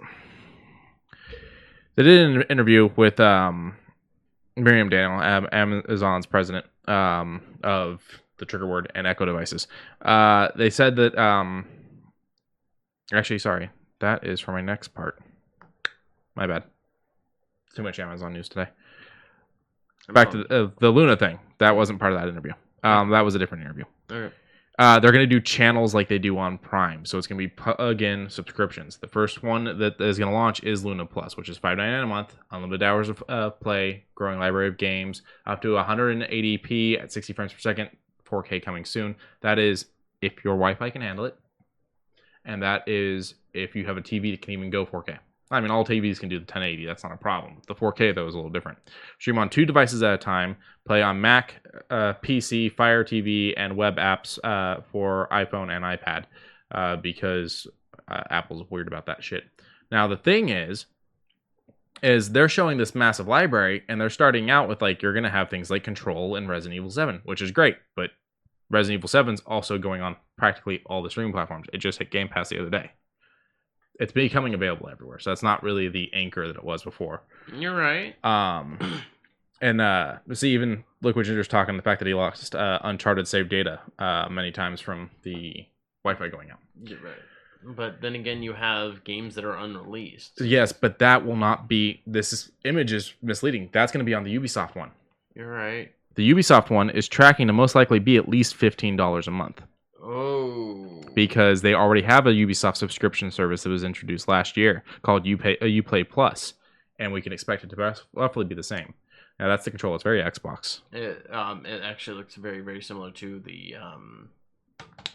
They did an interview with Miriam Daniel, Amazon's president of the Trigger Word and Echo devices. They said that... actually, sorry. That is for my next part. My bad. Too much Amazon news today. Back to the Luna thing. That wasn't part of that interview. That was a different interview. Okay. They're going to do channels like they do on Prime. So it's going to be plug-in subscriptions. The first one that is going to launch is Luna Plus, which is $5.99 a month, unlimited hours of play, growing library of games, up to 180p at 60 frames per second, 4K coming soon. That is if your Wi-Fi can handle it. And that is if you have a TV that can even go 4K. I mean, all TVs can do the 1080. That's not a problem. The 4K, though, is a little different. Stream on 2 devices at a time. Play on Mac, PC, Fire TV, and web apps for iPhone and iPad because Apple's weird about that shit. Now, the thing is, is they're showing this massive library, and they're starting out with like you're gonna have things like Control and Resident Evil 7, which is great, but Resident Evil 7's also going on practically all the streaming platforms. It just hit Game Pass the other day. It's becoming available everywhere, so that's not really the anchor that it was before. You're right. And see, even look what you're just talking, the fact that he lost Uncharted save data many times from the Wi-Fi going out. You're right. But then again, you have games that are unreleased. Yes, but that will not be. Image is misleading. That's going to be on the Ubisoft one. You're right. The Ubisoft one is tracking to most likely be at least $15 a month. Oh. Because they already have a Ubisoft subscription service that was introduced last year called Uplay Plus, and we can expect it to roughly be the same. Now that's the Control. It's very Xbox. It actually looks very, very similar to the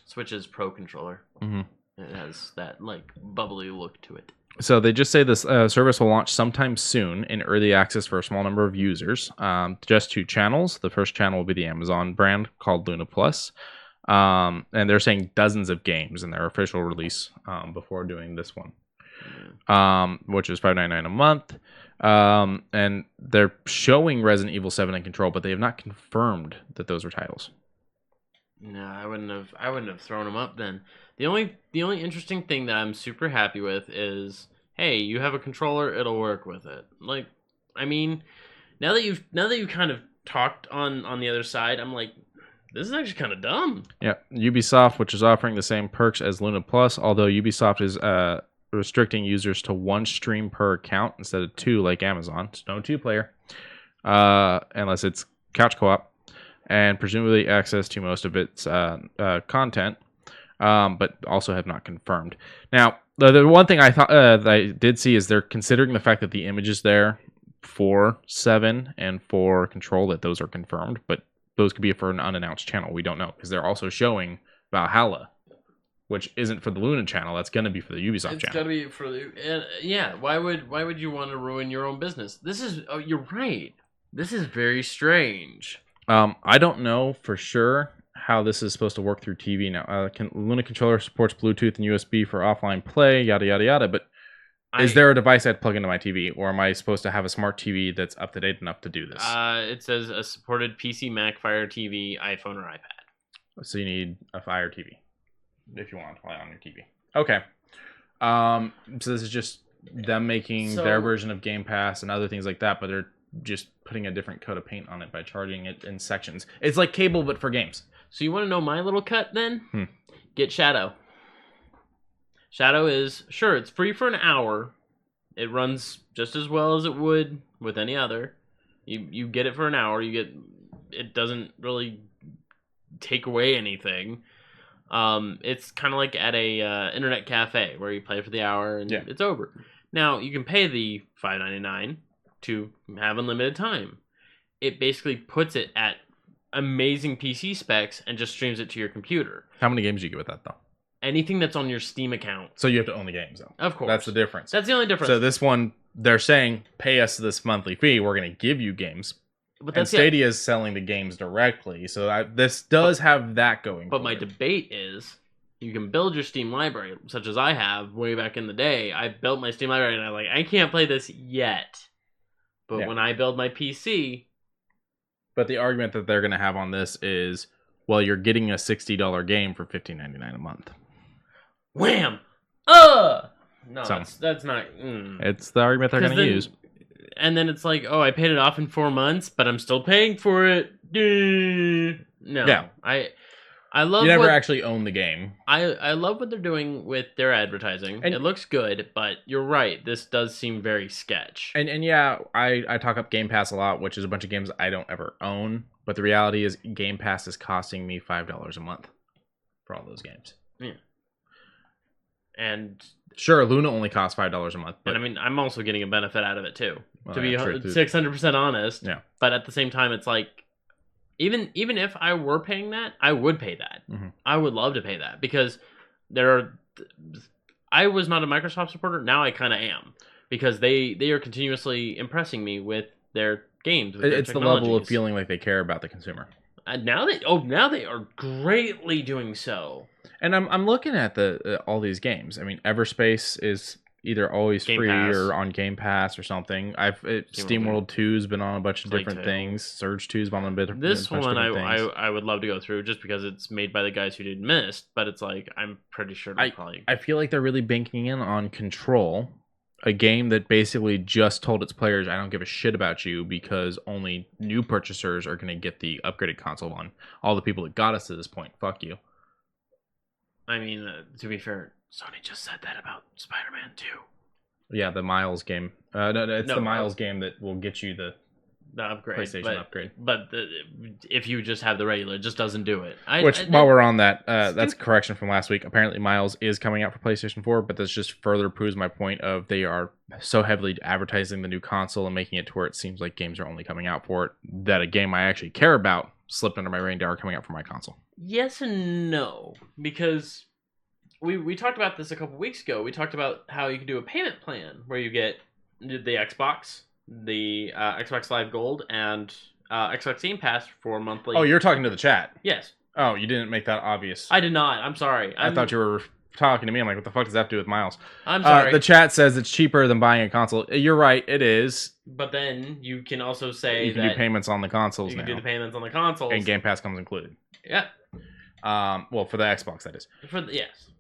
Switch's Pro controller. Mm-hmm. It has that like bubbly look to it. So they just say this service will launch sometime soon in early access for a small number of users. Just 2 channels. The first channel will be the Amazon brand called Luna Plus. And they're saying dozens of games in their official release before doing this one, which is $5.99 a month. And they're showing Resident Evil 7 and Control, but they have not confirmed that those are titles. No, I wouldn't have thrown them up then. The only interesting thing that I'm super happy with is, hey, you have a controller, it'll work with it. Like, I mean, now that you've kind of talked on the other side, I'm like, this is actually kind of dumb. Yeah, Ubisoft, which is offering the same perks as Luna Plus, although Ubisoft is restricting users to 1 stream per account instead of 2 like Amazon. It's no 2-player, unless it's couch co-op, and presumably access to most of its content, but also have not confirmed. Now, the one thing I thought that I did see is they're considering the fact that the images there for 7 and for Control, that those are confirmed, but those could be for an unannounced channel. We don't know, because they're also showing Valhalla, which isn't for the Luna channel. That's going to be for the Ubisoft channel. It's going to be for the... yeah, why would you want to ruin your own business? This is... Oh, you're right. This is very strange. I don't know for sure how this is supposed to work through TV now. Luna controller supports Bluetooth and USB for offline play, yada, yada, yada, but is there a device I'd plug into my TV, or am I supposed to have a smart TV that's up to date enough to do this? It says a supported PC, Mac, Fire TV, iPhone, or iPad. So you need a Fire TV if you want to play on your TV. Okay. So this is just them making their version of Game Pass and other things like that, but they're just putting a different coat of paint on it by charging it in sections. It's like cable, but for games. So you want to know my little cut then? Get Shadow. Shadow is, sure, it's free for an hour. It runs just as well as it would with any other. You get it for an hour. It doesn't really take away anything. It's kind of like at a internet cafe where you play for the hour and it's over. Now, you can pay the $5.99 to have unlimited time. It basically puts it at amazing PC specs and just streams it to your computer. How many games do you get with that, though? Anything that's on your Steam account. So you have to own the games, though. Of course. That's the difference. That's the only difference. So this one, they're saying, pay us this monthly fee. We're going to give you games. But and Stadia is selling the games directly. So this does have that going. But my debate is, you can build your Steam library, such as I have way back in the day. I built my Steam library, and I can't play this yet. But when I build my PC... But the argument that they're going to have on this is, well, you're getting a $60 game for $15.99 a month. Wham! No, so, that's not... It's the argument they're going to use. And then it's like, oh, I paid it off in 4 months, but I'm still paying for it. No. Yeah. I love you never actually own the game. I love what they're doing with their advertising. And it looks good, but you're right. This does seem very sketch. And yeah, I talk up Game Pass a lot, which is a bunch of games I don't ever own. But the reality is Game Pass is costing me $5 a month for all those games. Yeah. And... Sure, Luna only costs $5 a month. But... And I mean, I'm also getting a benefit out of it, too. Well, to be 600% honest. Yeah. But at the same time, it's like... Even if I were paying that, I would pay that. Mm-hmm. I would love to pay that because I was not a Microsoft supporter. Now I kind of am because they are continuously impressing me with their games. With it's the level of feeling like they care about the consumer. And now they are greatly doing so. And I'm looking at all these games. I mean, Everspace is either always Game free Pass. or on Game Pass or something. SteamWorld 2's been on a bunch of Play different 2. things. Surge 2's been on a bunch of This different one things. I would love to go through just because it's made by the guys who did Myst, but it's like I'm pretty sure they'll probably. I feel like they're really banking in on Control, a game that basically just told its players, I don't give a shit about you because only new purchasers are going to get the upgraded console one. All the people that got us to this point, fuck you. I mean, to be fair, Sony just said that about Spider-Man 2. Yeah, the Miles game. It's the Miles game that will get you the upgrade, PlayStation upgrade. But if you just have the regular, it just doesn't do it. While we're on that, that's a correction from last week. Apparently, Miles is coming out for PlayStation 4, but this just further proves my point of they are so heavily advertising the new console and making it to where it seems like games are only coming out for it, that a game I actually care about slipped under my radar coming out for my console. Yes and no, because we talked about this a couple weeks ago. We talked about how you can do a payment plan where you get the Xbox, the Xbox Live Gold, and Xbox Game Pass for monthly. Oh, you're talking to the chat? Yes. Oh, you didn't make that obvious. I did not. I'm sorry. I thought you were talking to me. I'm like, what the fuck does that have to do with Miles? I'm sorry. The chat says it's cheaper than buying a console. You're right, it is. But then you can also say you can do payments on the consoles you now. can do the payments on the consoles. And Game Pass comes included. Yeah. Well, for the Xbox, that is. Yes.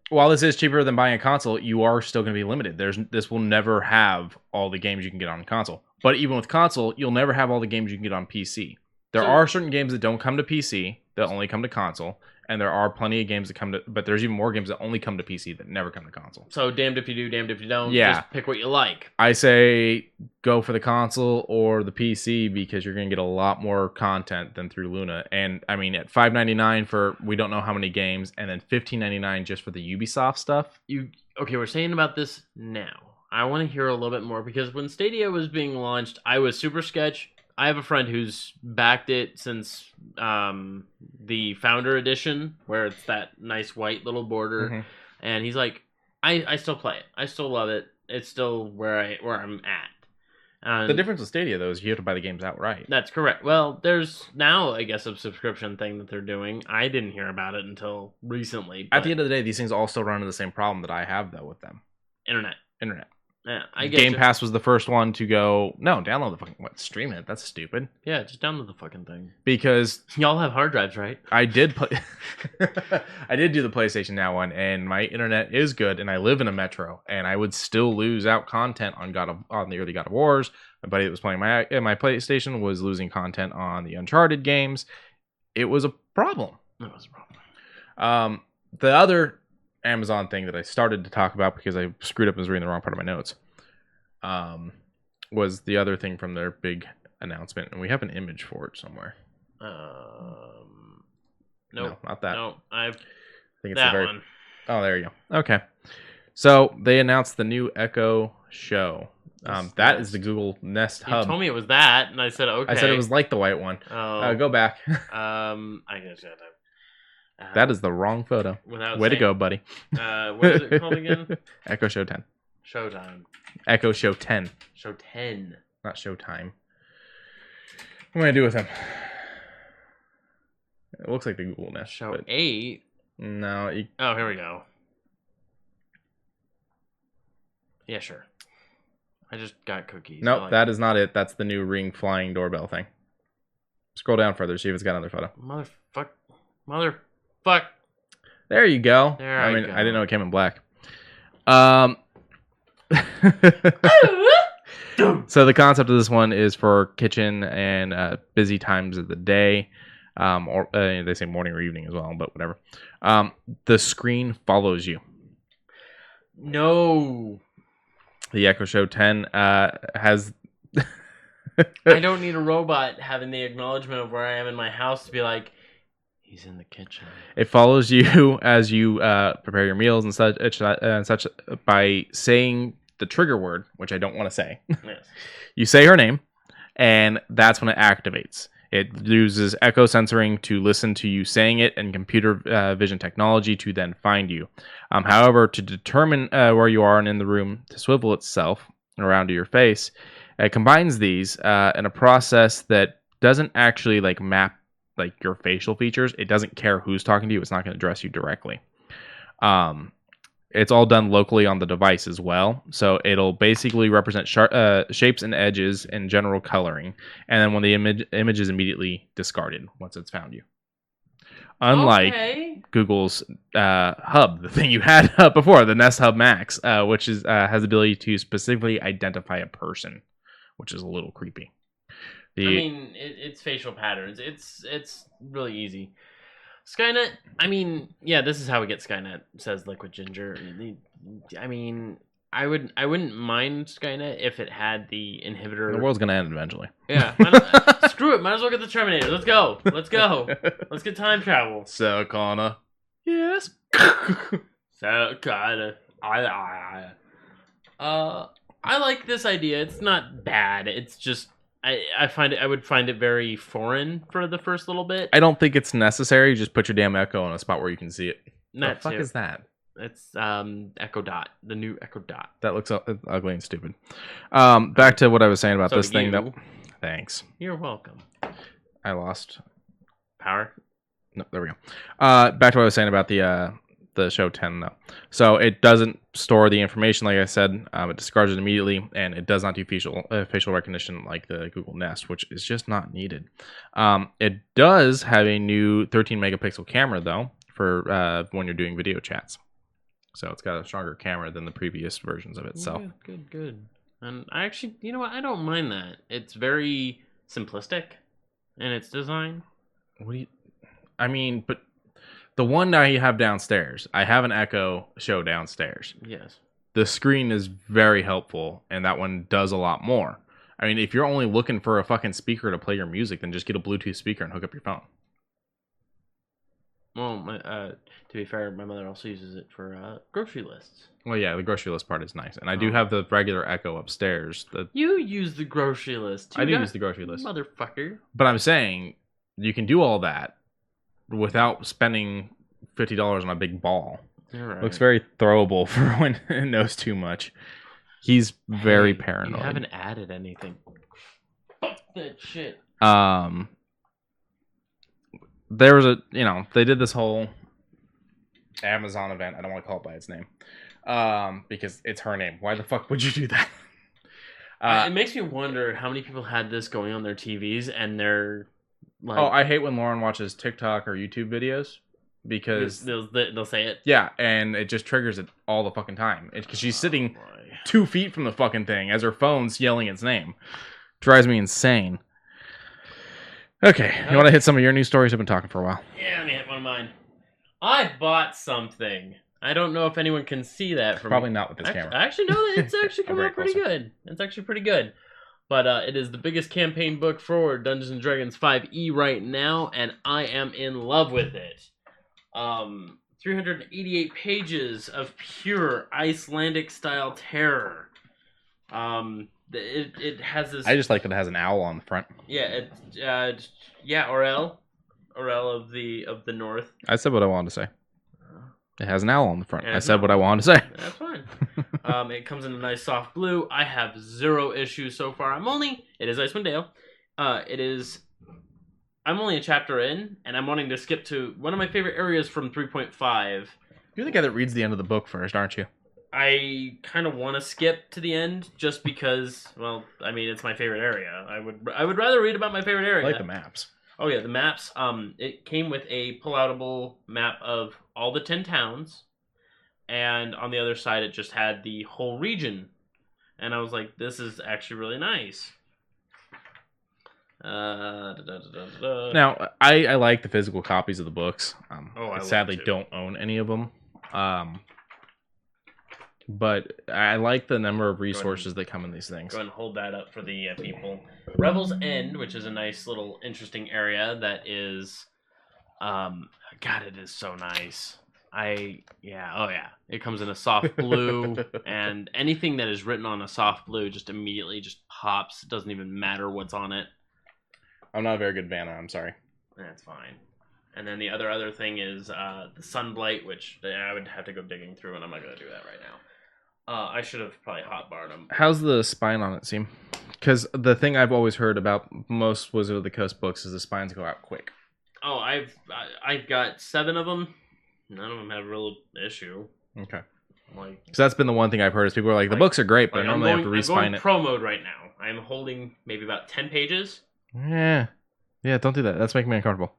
While this is cheaper than buying a console, you are still going to be limited. This will never have all the games you can get on console. But even with console, you'll never have all the games you can get on PC. There are certain games that don't come to PC that only come to console, and there are plenty of games that come to. But there's even more games that only come to PC that never come to console. So damned if you do, damned if you don't. Yeah. Just pick what you like. I say go for the console or the PC because you're going to get a lot more content than through Luna. And I mean, at $5.99 for we don't know how many games, and then $15.99 just for the Ubisoft stuff. Okay, we're saying about this now. I want to hear a little bit more because when Stadia was being launched, I was super sketch. I have a friend who's backed it since the Founder Edition, where it's that nice white little border, and he's like, I still play it. I still love it. It's still where I'm at. And the difference with Stadia, though, is you have to buy the games outright. That's correct. Well, there's now, I guess, a subscription thing that they're doing. I didn't hear about it until recently. At the end of the day, these things all still run into the same problem that I have, though, with them. Internet. Yeah, I get Game Pass was the first one to go, no, download the fucking, stream it. That's stupid. Yeah, just download the fucking thing. Because y'all have hard drives, right? I did play, I did do the PlayStation Now one, and my internet is good, and I live in a metro, and I would still lose out content on the early God of Wars. My buddy that was playing my PlayStation was losing content on the Uncharted games. It was a problem. It was a problem. The other Amazon thing that I started to talk about because I screwed up and was reading the wrong part of my notes was the other thing from their big announcement, and we have an image for it somewhere. No, not that. No, I think it's that one. Oh, there you go. Okay, so they announced the new Echo Show. That is the Google Nest Hub. You told me it was that, and I said okay. I said it was like the white one. Go back. I guess that is the wrong photo. Way to go, buddy. What is it called again? Echo Show 10. Showtime. Echo Show 10. Show 10. Not Showtime. What am I going to do with him? It looks like the Google Nest. Show 8? No. Oh, here we go. Yeah, sure. I just got cookies. Nope, that is not it. That's the new Ring flying doorbell thing. Scroll down further, see if it's got another photo. Motherfuck. There you go. There I go. I didn't know it came in black. So the concept of this one is for kitchen and busy times of the day, or they say morning or evening as well, but whatever. The screen follows you. No. The Echo Show 10 has... I don't need a robot having the acknowledgement of where I am in my house to be like, he's in the kitchen. It follows you as you prepare your meals and such by saying the trigger word, which I don't want to say. Yes. You say her name, and that's when it activates. It uses echo censoring to listen to you saying it and computer vision technology to then find you. However, to determine where you are and in the room to swivel itself around to your face, it combines these in a process that doesn't actually map your facial features. It doesn't care who's talking to you. It's not going to address you directly. it's all done locally on the device as well. So it'll basically represent shapes and edges and general coloring. And then when the image is immediately discarded once it's found you. Unlike Google's Hub, the thing you had before, the Nest Hub Max, which has the ability to specifically identify a person, which is a little creepy. I mean, it's facial patterns. It's really easy. Skynet, I mean, yeah, this is how we get Skynet, says Liquid Ginger. I mean, I wouldn't mind Skynet if it had the inhibitor. The world's gonna end eventually. Yeah. Screw it. Might as well get the Terminator. Let's go. Let's get time travel. So, Connor. Yes. So, Connor. I like this idea. It's not bad. It's just I would find it very foreign for the first little bit. I don't think it's necessary. Just put your damn Echo in a spot where you can see it. What the fuck is that? It's Echo Dot, the new Echo Dot. That looks ugly and stupid. Back to what I was saying about this thing. Thanks. You're welcome. I lost power. No, there we go. Back to what I was saying about the show 10 though. So it doesn't store the information, like I said. It discards it immediately, and it does not do facial recognition like the Google Nest, which is just not needed. It does have a new 13 megapixel camera though for when you're doing video chats. So it's got a stronger camera than the previous versions of itself. Good. And I actually, you know what? I don't mind that. It's very simplistic in its design. I mean, but the one that you have downstairs, I have an Echo Show downstairs. Yes. The screen is very helpful, and that one does a lot more. I mean, if you're only looking for a fucking speaker to play your music, then just get a Bluetooth speaker and hook up your phone. Well, to be fair, my mother also uses it for grocery lists. Well, yeah, the grocery list part is nice. And I do have the regular Echo upstairs. You use the grocery list. I do use the grocery list. Motherfucker. But I'm saying, you can do all that without spending $50 on a big ball. Right. Looks very throwable for when it knows too much. He's very paranoid. You haven't added anything. Fuck that shit. There was they did this whole Amazon event. I don't want to call it by its name. Because it's her name. Why the fuck would you do that? It makes me wonder how many people had this going on their TVs and they're like... Oh, I hate when Lauren watches TikTok or YouTube videos because... They'll say it? Yeah, and it just triggers it all the fucking time. Because she's sitting 2 feet from the fucking thing as her phone's yelling its name. Drives me insane. Okay, you want to hit some of your news stories? I've been talking for a while. Yeah, let me hit one of mine. I bought something. I don't know if anyone can see that from Probably not with this camera. Actually, no, it's actually coming out pretty good. It's actually pretty good. But it is the biggest campaign book for Dungeons & Dragons 5e right now, and I am in love with it. 388 pages of pure Icelandic-style terror. It has this... I just like that it has an owl on the front. Yeah, Orel of the North. I said what I wanted to say. It has an owl on the front. I said what I wanted to say. That's fine. It comes in a nice soft blue. I have 0 issues so far. It is Icewind Dale. I'm only a chapter in, and I'm wanting to skip to one of my favorite areas from 3.5. You're the guy that reads the end of the book first, aren't you? I kind of want to skip to the end just because, well, I mean, it's my favorite area. I would rather read about my favorite area. I like the maps. Oh yeah, the maps. It came with a pull-outable map of all the 10 towns, and on the other side it just had the whole region. And I was like, this is actually really nice. Now, I like the physical copies of the books. I sadly don't own any of them. But I like the number of resources that come in these things. Go ahead and hold that up for the people. Revel's End, which is a nice little interesting area that is... God, it is so nice. It comes in a soft blue, and anything that is written on a soft blue just immediately just pops. It doesn't even matter what's on it. I'm not a very good Vanna, I'm sorry. That's fine. And then the other thing is the Sunblight, which I would have to go digging through, and I'm not going to do that right now. I should have probably hotbarred them. How's the spine on it seem? Because the thing I've always heard about most Wizard of the Coast books is the spines go out quick. Oh, I've got 7 of them. None of them have a real issue. Okay. Like, because that's been the one thing I've heard is people are like, the books are great, but I normally have to I'm respine going it. pro mode right now. I'm holding maybe about 10 pages. Yeah, don't do that. That's making me uncomfortable.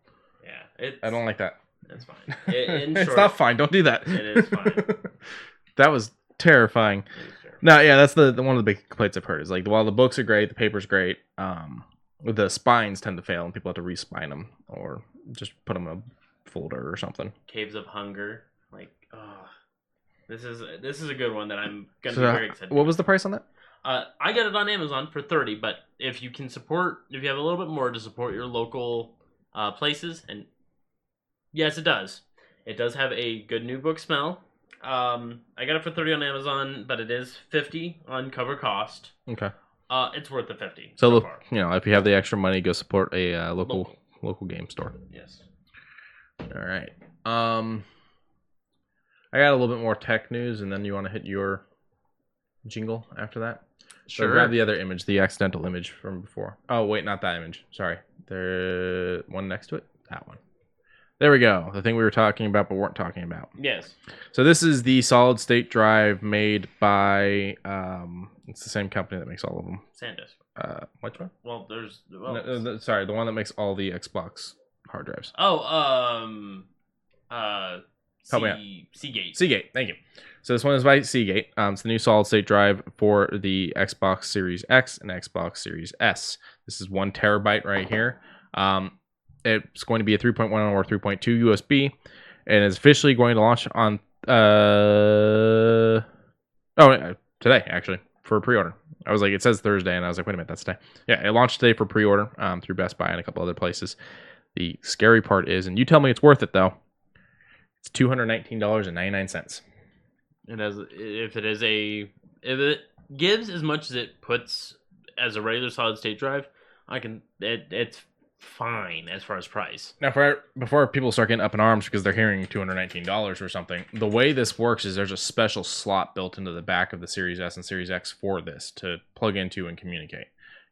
Yeah, I don't like that. That's fine. In It's short, not fine. Don't do that. It is fine. That was terrifying. No, yeah, that's the one of the big complaints I've heard is like, while the books are great, the paper's great, the spines tend to fail and people have to respine them or just put them in a folder or something. Caves of Hunger, like, oh, this is a good one that I'm gonna be very excited. What was the price on that? I got it on Amazon for $30, but if you have a little bit more to support your local places, and yes, it does have a good new book smell. I got it for $30 on Amazon, but it is $50 on cover cost. Okay. It's worth the $50. So far. If you have the extra money, go support a local game store. Yes. All right. I got a little bit more tech news, and then you want to hit your jingle after that? Sure. So grab the other image, the accidental image from before. Oh, wait, not that image. Sorry. The one next to it? That one. There we go. The thing we were talking about but weren't talking about. Yes. So this is the solid state drive made by, it's the same company that makes all of them. SanDisk. Which one? Well, there's... Sorry, the one that makes all the Xbox hard drives. Help me out. Seagate. Seagate, thank you. So this one is by Seagate. It's the new solid state drive for the Xbox Series X and Xbox Series S. This is 1 terabyte right here. It's going to be a 3.1 or 3.2 USB, and is officially going to launch on today actually for pre-order. I was like, it says Thursday, and I was like, wait a minute, that's today. Yeah, it launched today for pre-order through Best Buy and a couple other places. The scary part is, and you tell me it's worth it though, it's $219.99. If it gives as much as it puts as a regular solid state drive, it's fine as far as price. Now, before people start getting up in arms because they're hearing $219 or something, the way this works is there's a special slot built into the back of the Series S and Series X for this to plug into and communicate.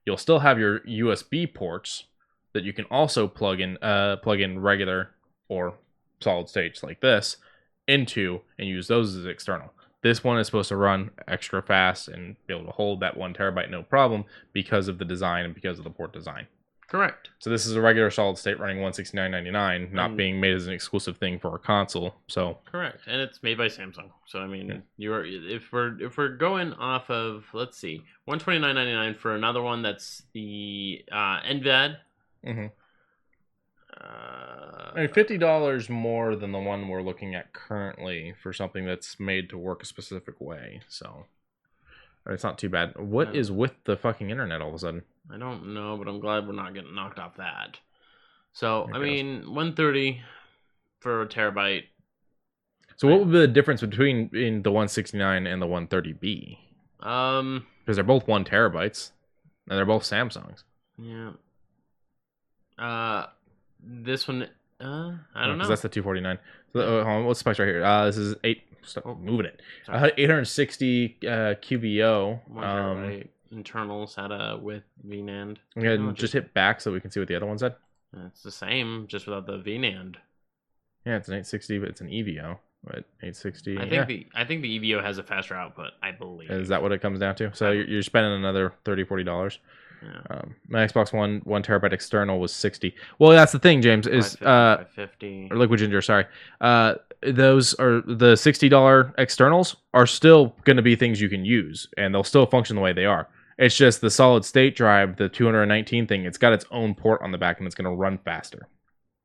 You'll still have your USB ports that you can also plug in regular or solid states like this into and use those as external. This one is supposed to run extra fast and be able to hold that 1 terabyte no problem because of the design and because of the port design. Correct. So this is a regular solid state running $169.99, not being made as an exclusive thing for a console. So correct, and it's made by Samsung. So I mean, if we're going off of, let's see, $129.99 for another one that's the NVAD. Mm-hmm. I mean, $50 more than the one we're looking at currently for something that's made to work a specific way. So it's not too bad. What is with the fucking internet all of a sudden? I don't know, but I'm glad we're not getting knocked off that. So I mean, $130 for a terabyte. So what would be the difference between the 169 and the 130B? Because they're both 1 terabytes, and they're both Samsungs. Yeah. This one, I don't know. That's the 249. So, hold on, what's the price right here? This is moving it. 860 QBO. Right. Internal SATA with VNAND. Yeah, just hit back so we can see what the other one said. It's the same, just without the VNAND. Yeah, it's an 860, but it's an EVO. But 860. I think the EVO has a faster output. I believe. Is that what it comes down to? So you're spending another $30-$40. Yeah. My Xbox One 1 terabyte external was 60. Well, that's the thing, James. Is 550. Or Liquid Ginger? Sorry. Those are the $60 externals are still going to be things you can use, and they'll still function the way they are. It's just the solid state drive, the 219 thing. It's got its own port on the back, and it's going to run faster.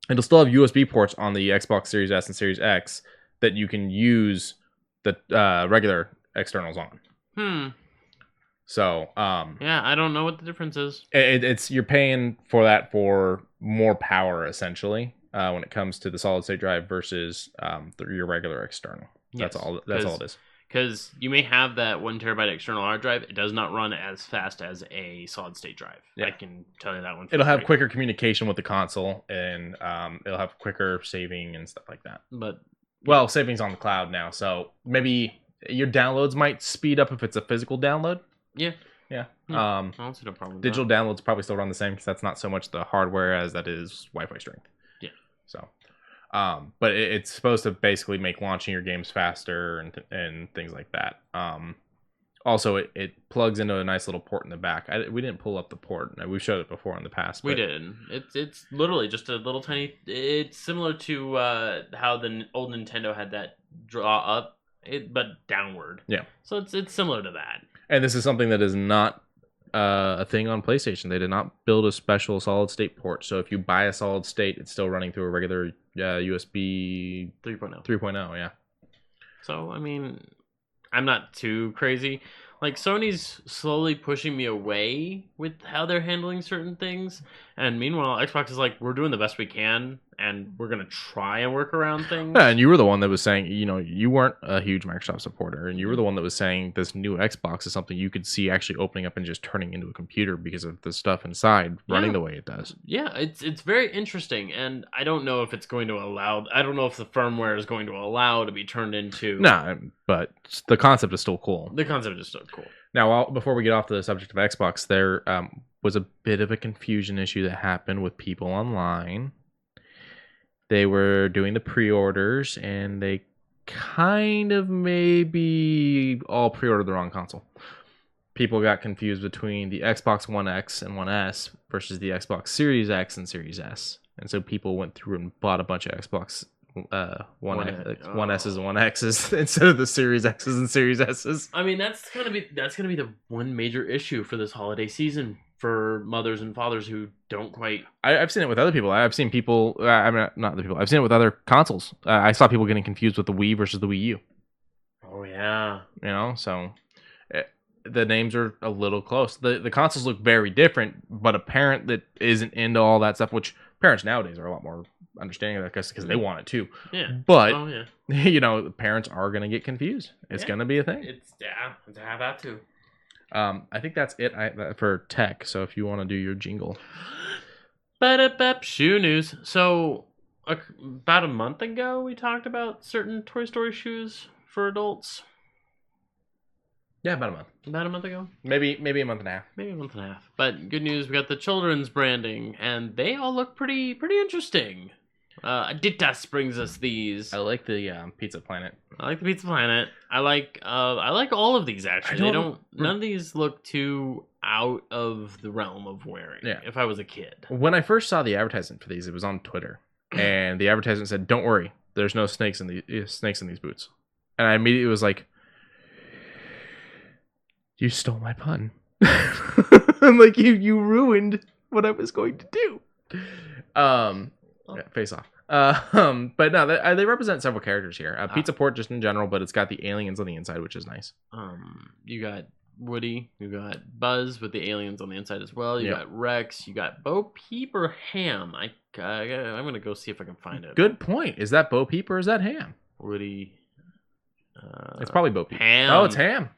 It'll still have USB ports on the Xbox Series S and Series X that you can use the regular externals on. So, yeah, I don't know what the difference is. It's you're paying for that for more power essentially when it comes to the solid state drive versus your regular external. That's all. That's all it is. Because you may have that 1 terabyte external hard drive, it does not run as fast as a solid state drive. Yeah. I can tell you that one. It'll have quicker communication with the console, and it'll have quicker saving and stuff like that. But savings on the cloud now, so maybe your downloads might speed up if it's a physical download. Yeah. I don't see no problem. Digital downloads probably still run the same because that's not so much the hardware as that is Wi-Fi strength. Yeah. So, But it's supposed to basically make launching your games faster and things like that. Also, it plugs into a nice little port in the back. We didn't pull up the port. We've showed it before in the past. We did. It's literally just a little tiny. It's similar to how the old Nintendo had that draw up, but downward. Yeah. So it's similar to that. And this is something that is not a thing on PlayStation. They did not build a special solid state port. So if you buy a solid state, it's still running through a regular USB 3.0. 3.0, yeah. So, I mean, I'm not too crazy. Like, Sony's slowly pushing me away with how they're handling certain things. And meanwhile, Xbox is like, we're doing the best we can, and we're going to try and work around things. Yeah, and you were the one that was saying, you weren't a huge Microsoft supporter, and you were the one that was saying this new Xbox is something you could see actually opening up and just turning into a computer because of the stuff inside running the way it does. Yeah, it's very interesting, and I don't know if it's going to allow... I don't know if the firmware is going to allow to be turned into... Nah, but the concept is still cool. The concept is still cool. Now, before we get off the subject of Xbox, there was a bit of a confusion issue that happened with people online. They were doing the pre-orders, and they kind of maybe all pre-ordered the wrong console. People got confused between the Xbox One X and One S versus the Xbox Series X and Series S. And so people went through and bought a bunch of Xbox One S's and One X's instead of the Series X's and Series S's. I mean, that's gonna be the one major issue for this holiday season for mothers and fathers who don't quite. I've seen it with other people. I've seen people. I mean, not other people. I've seen it with other consoles. I saw people getting confused with the Wii versus the Wii U. Oh yeah. So the names are a little close. The consoles look very different, but a parent that isn't into all that stuff, which parents nowadays are a lot more understanding of that because they want it too. Yeah. But parents are gonna get confused. It's gonna be a thing. It's to have that too. I think that's it for tech. So if you want to do your jingle. Shoe news. So about a month ago, we talked about certain Toy Story shoes for adults. Yeah, about a month. About a month ago? Maybe a month and a half. Maybe a month and a half. But good news, we got the children's branding, and they all look pretty interesting. Adidas brings us these. I like the Pizza Planet. I like the Pizza Planet. I like all of these actually. None of these look too out of the realm of wearing. Yeah. If I was a kid. When I first saw the advertisement for these, it was on Twitter, and the advertisement said, "Don't worry, there's no snakes in these boots." And I immediately was like, "You stole my pun." I'm like, you ruined what I was going to do. Yeah, face off. But no, they represent several characters here. Pizza Port just in general, but it's got the aliens on the inside, which is nice. You got Woody, you got Buzz with the aliens on the inside as well. You got Rex, you got Bo Peep or Ham. I'm gonna go see if I can find it. Good point. Is that Bo Peep or is that Ham? Woody. It's probably Bo Peep. Ham. Oh, it's Ham.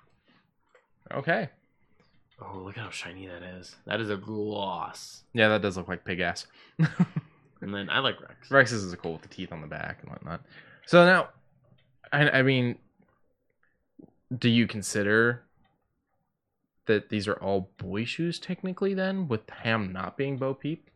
Okay. Oh, look at how shiny that is. That is a gloss. Yeah, that does look like pig ass. And then I like Rex. Rex's is cool with the teeth on the back and whatnot. So now, I mean, do you consider that these are all boy shoes technically then, with Ham not being Bo Peep?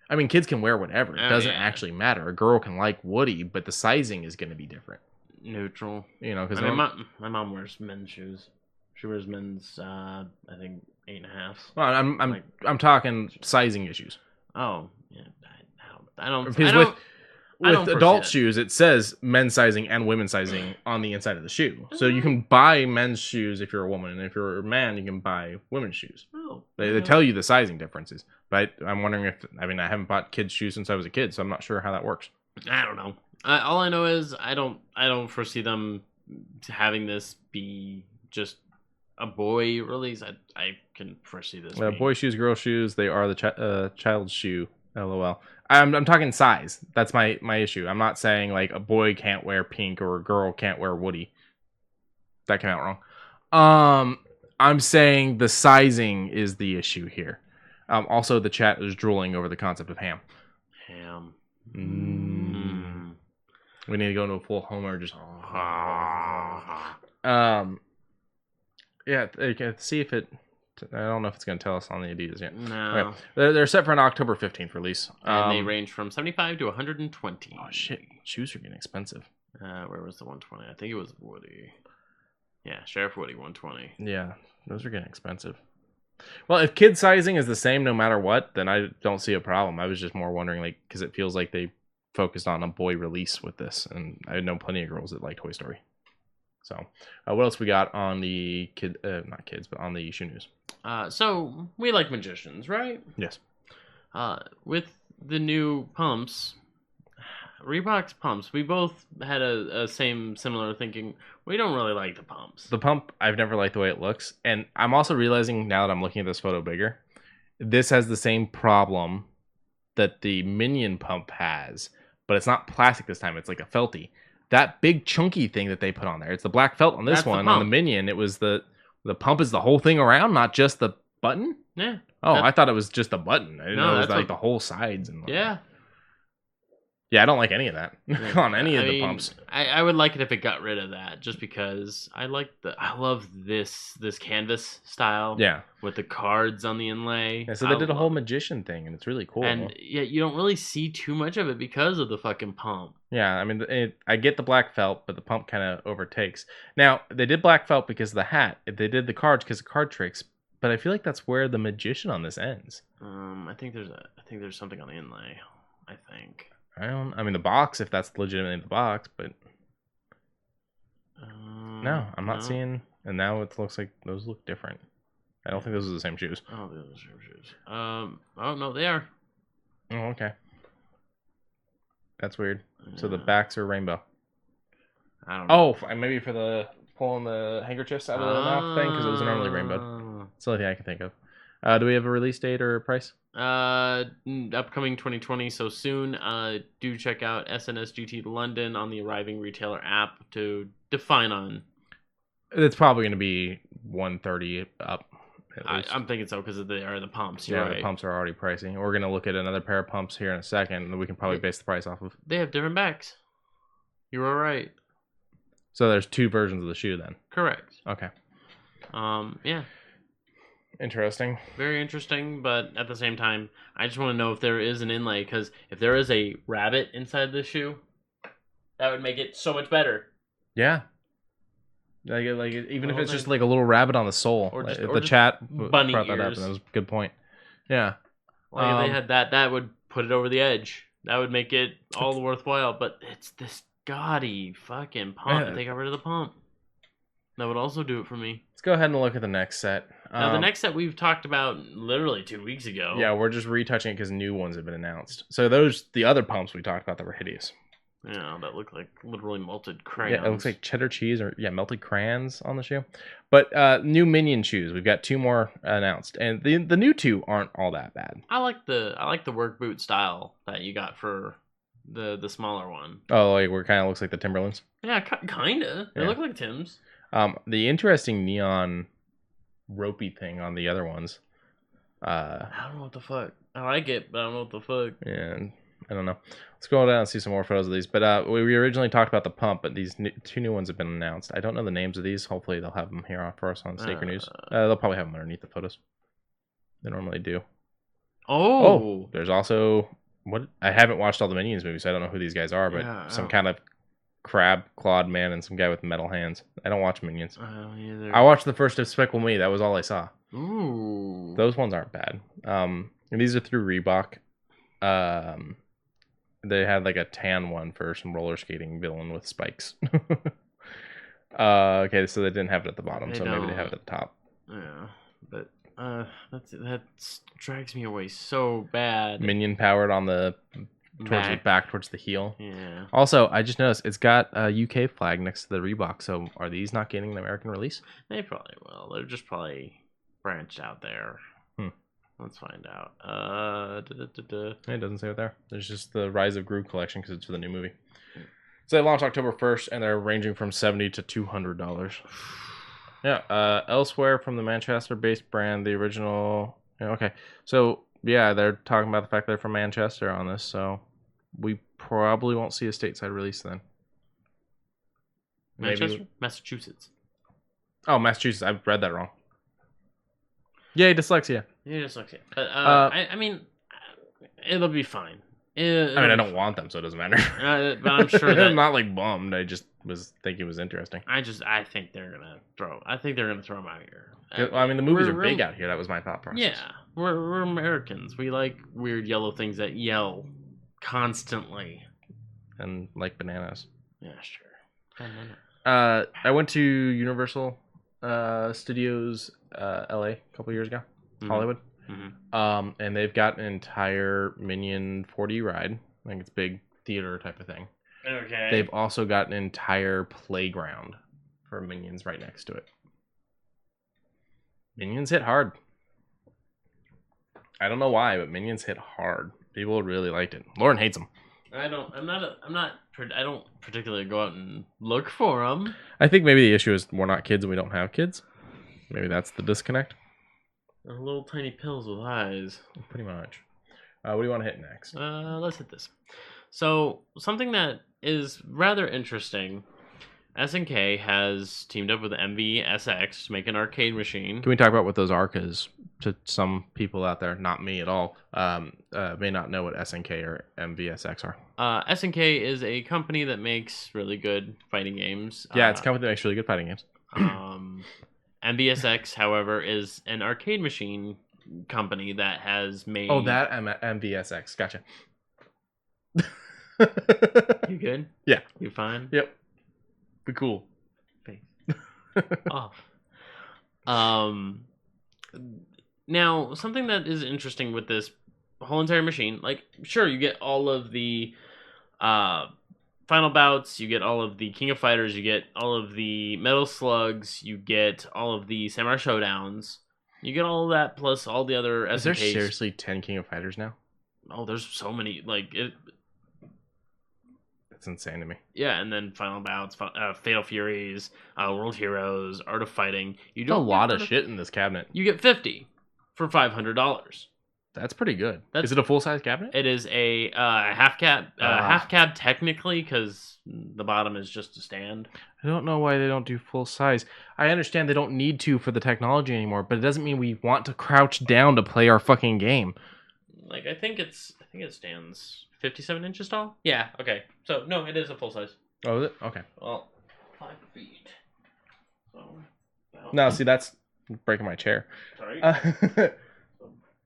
I mean, kids can wear whatever. It doesn't actually matter. A girl can like Woody, but the sizing is going to be different. Neutral. Because my mom wears men's shoes. She wears men's, I think 8.5. Well, I'm talking sizing issues. Oh, yeah. I don't. With adult shoes, it says men's sizing and women's sizing on the inside of the shoe. So you can buy men's shoes if you're a woman, and if you're a man, you can buy women's shoes. Oh, they tell you the sizing differences. But I'm wondering I haven't bought kids' shoes since I was a kid, so I'm not sure how that works. I don't know. All I know is I don't foresee them having this be just a boy release. I can foresee this. Boy shoes, girl shoes, they are the child's shoe. LOL. I'm talking size. That's my issue. I'm not saying like a boy can't wear pink or a girl can't wear Woody. That came out wrong. I'm saying the sizing is the issue here. Also, the chat is drooling over the concept of ham. Ham. We need to go into a full Homer. Just yeah. See if it I don't know if it's going to tell us on the Adidas yet. No. Okay. They're set for an October 15th release. And they range from 75 to 120. Oh, shit. Shoes are getting expensive. Where was the 120? I think it was Woody. Yeah, Sheriff Woody 120. Yeah, those are getting expensive. Well, if kid sizing is the same no matter what, then I don't see a problem. I was just more wondering, like, because it feels like they focused on a boy release with this, and I know plenty of girls that like Toy Story. So, what else we got on the not kids, but on the shoe news? So we like magicians, right? Yes. With the new pumps, Reebok's pumps, we both had a similar thinking. We don't really like the pumps. The pump, I've never liked the way it looks, and I'm also realizing now that I'm looking at this photo bigger, this has the same problem that the Minion pump has, but it's not plastic this time. It's like a felty. That big chunky thing that they put on there, it's the black felt on this That's one. On the Minion, it was the pump is the whole thing around, not just the button. Yeah. Oh, I thought it was just the button. I didn't know it was like the whole sides and yeah. Yeah, I don't like any of that on any of the pumps. I would like it if it got rid of that, just because I love this canvas style. Yeah, with the cards on the inlay. Yeah, so they did a whole magician thing, and it's really cool. And yeah, you don't really see too much of it because of the fucking pump. Yeah, I mean, I get the black felt, but the pump kind of overtakes. Now they did black felt because of the hat. They did the cards because of card tricks, but I feel like that's where the magician on this ends. I think there's something on the inlay. I think. I mean the box, if that's legitimately the box, but no, I'm not seeing. And now it looks like those look different. I don't think those are the same shoes. Oh, they're the same shoes. Oh no, they are. Oh, okay. That's weird. So the backs are rainbow. I don't know. Oh, maybe for the pulling the handkerchiefs out of the mouth thing, because it was normally rainbow. That's the only thing I can think of. Do we have a release date or a price? Upcoming 2020, so soon. Do check out SNSGT London on the arriving retailer app to define on. It's probably going to be 130 up. I'm thinking so because they are the pumps. Yeah, right. The pumps are already pricey. We're going to look at another pair of pumps here in a second that we can probably base the price off of. They have different backs. You were right. So there's two versions of the shoe then. Correct. Okay. Yeah. Interesting. Very interesting, but at the same time, I just want to know if there is an inlay, because if there is a rabbit inside the shoe, that would make it so much better. Yeah. Like even if it's just like a little rabbit on the sole. Or just, the chat bunny brought that ears. up, and that was a good point. Yeah. Like if they had that would put it over the edge. That would make it all worthwhile, but it's this gaudy fucking pump. If they got rid of the pump, that would also do it for me. Let's go ahead and look at the next set. Now, the next set we've talked about literally 2 weeks ago. Yeah, we're just retouching it because new ones have been announced. So the other pumps we talked about that were hideous. Yeah, that looked like literally melted crayons. Yeah, it looks like cheddar cheese or melted crayons on the shoe. But new Minion shoes. We've got 2 more announced, and the new 2 aren't all that bad. I like the work boot style that you got for the smaller one. Oh, like where it kind of looks like the Timberlands. Yeah, kinda. They look like Tim's. The interesting neon ropey thing on the other ones. I don't know what the fuck. I like it, but I don't know what the fuck. Yeah, I don't know. Let's go down and see some more photos of these. But we originally talked about the pump, but these 2 new ones have been announced. I don't know the names of these. Hopefully they'll have them here for us on Sneaker News. They'll probably have them underneath the photos. They normally do. Oh, there's also what I haven't watched all the Minions movies, so I don't know who these guys are, but some kind of crab clawed man and some guy with metal hands. I don't watch Minions. I watched the first Despicable Me. That was all I saw. Ooh, those ones aren't bad. And these are through Reebok. They had like a tan one for some roller skating villain with spikes. Okay, so they didn't have it at the bottom, maybe they have it at the top. Yeah, but that drags me away so bad. Minion powered on the back towards the heel. Yeah. Also, I just noticed it's got a UK flag next to the Reebok. So are these not getting an American release? They probably will. They're just probably branched out there. Let's find out. It doesn't say it there. There's just the Rise of Gru collection because it's for the new movie. So they launched October 1st, and they're ranging from $70 to $200. Yeah. Elsewhere from the Manchester-based brand, the original. Yeah, okay. So yeah, they're talking about the fact they're from Manchester on this, so we probably won't see a stateside release then. Manchester? Massachusetts. Oh, Massachusetts. I read that wrong. Yeah, dyslexia. Yeah, dyslexia. But I mean, it'll be fine. I don't want them, so it doesn't matter. But I'm sure that I'm not like bummed. I just was thinking it was interesting. I think they're gonna throw. I think they're gonna throw them out here. I mean, the movies are big out here. That was my thought process. Yeah, we're Americans. We like weird yellow things that yell constantly. And like bananas. Yeah, sure. I went to Universal Studios LA a couple years ago, Hollywood. Mm-hmm. And they've got an entire Minion 4D ride. I think it's big theater type of thing. Okay. They've also got an entire playground for Minions right next to it. Minions hit hard. I don't know why, but Minions hit hard. People really liked it. Lauren hates them. I don't particularly go out and look for them. I think maybe the issue is we're not kids and we don't have kids. Maybe that's the disconnect. They're little tiny pills with eyes. Pretty much. What do you want to hit next? Let's hit this. So, something that is rather interesting. SNK has teamed up with MVSX to make an arcade machine. Can we talk about what those are? Because to some people out there, not me at all, may not know what SNK or MVSX are. SNK is a company that makes really good fighting games. Yeah, it's a company that makes really good fighting games. MVSX, however, is an arcade machine company that has made... Oh, that MVSX. Gotcha. You good? Yeah. You fine? Yep. Be cool. Face off. Now, something that is interesting with this whole entire machine, like, sure, you get all of the Final Bouts, you get all of the King of Fighters, you get all of the Metal Slugs, you get all of the Samurai Showdowns, you get all of that plus all the other SNKs. Is there seriously 10 King of Fighters now? Oh, there's so many. Like, it... That's insane to me. Yeah, and then Final Bouts, Fatal Furies, World Heroes, Art of Fighting. You do a lot of shit in this cabinet. You get 50 for $500. That's pretty good. Is it a full-size cabinet? It is a half cab. Half cab technically, because the bottom is just a stand. I don't know why they don't do full size. I understand they don't need to for the technology anymore, but it doesn't mean we want to crouch down to play our fucking game. Like, I think it stands 57 inches tall. Yeah. Okay. So no, it is a full size. Oh, is it? Okay. Well, 5 feet. So. No, see, that's breaking my chair. Sorry.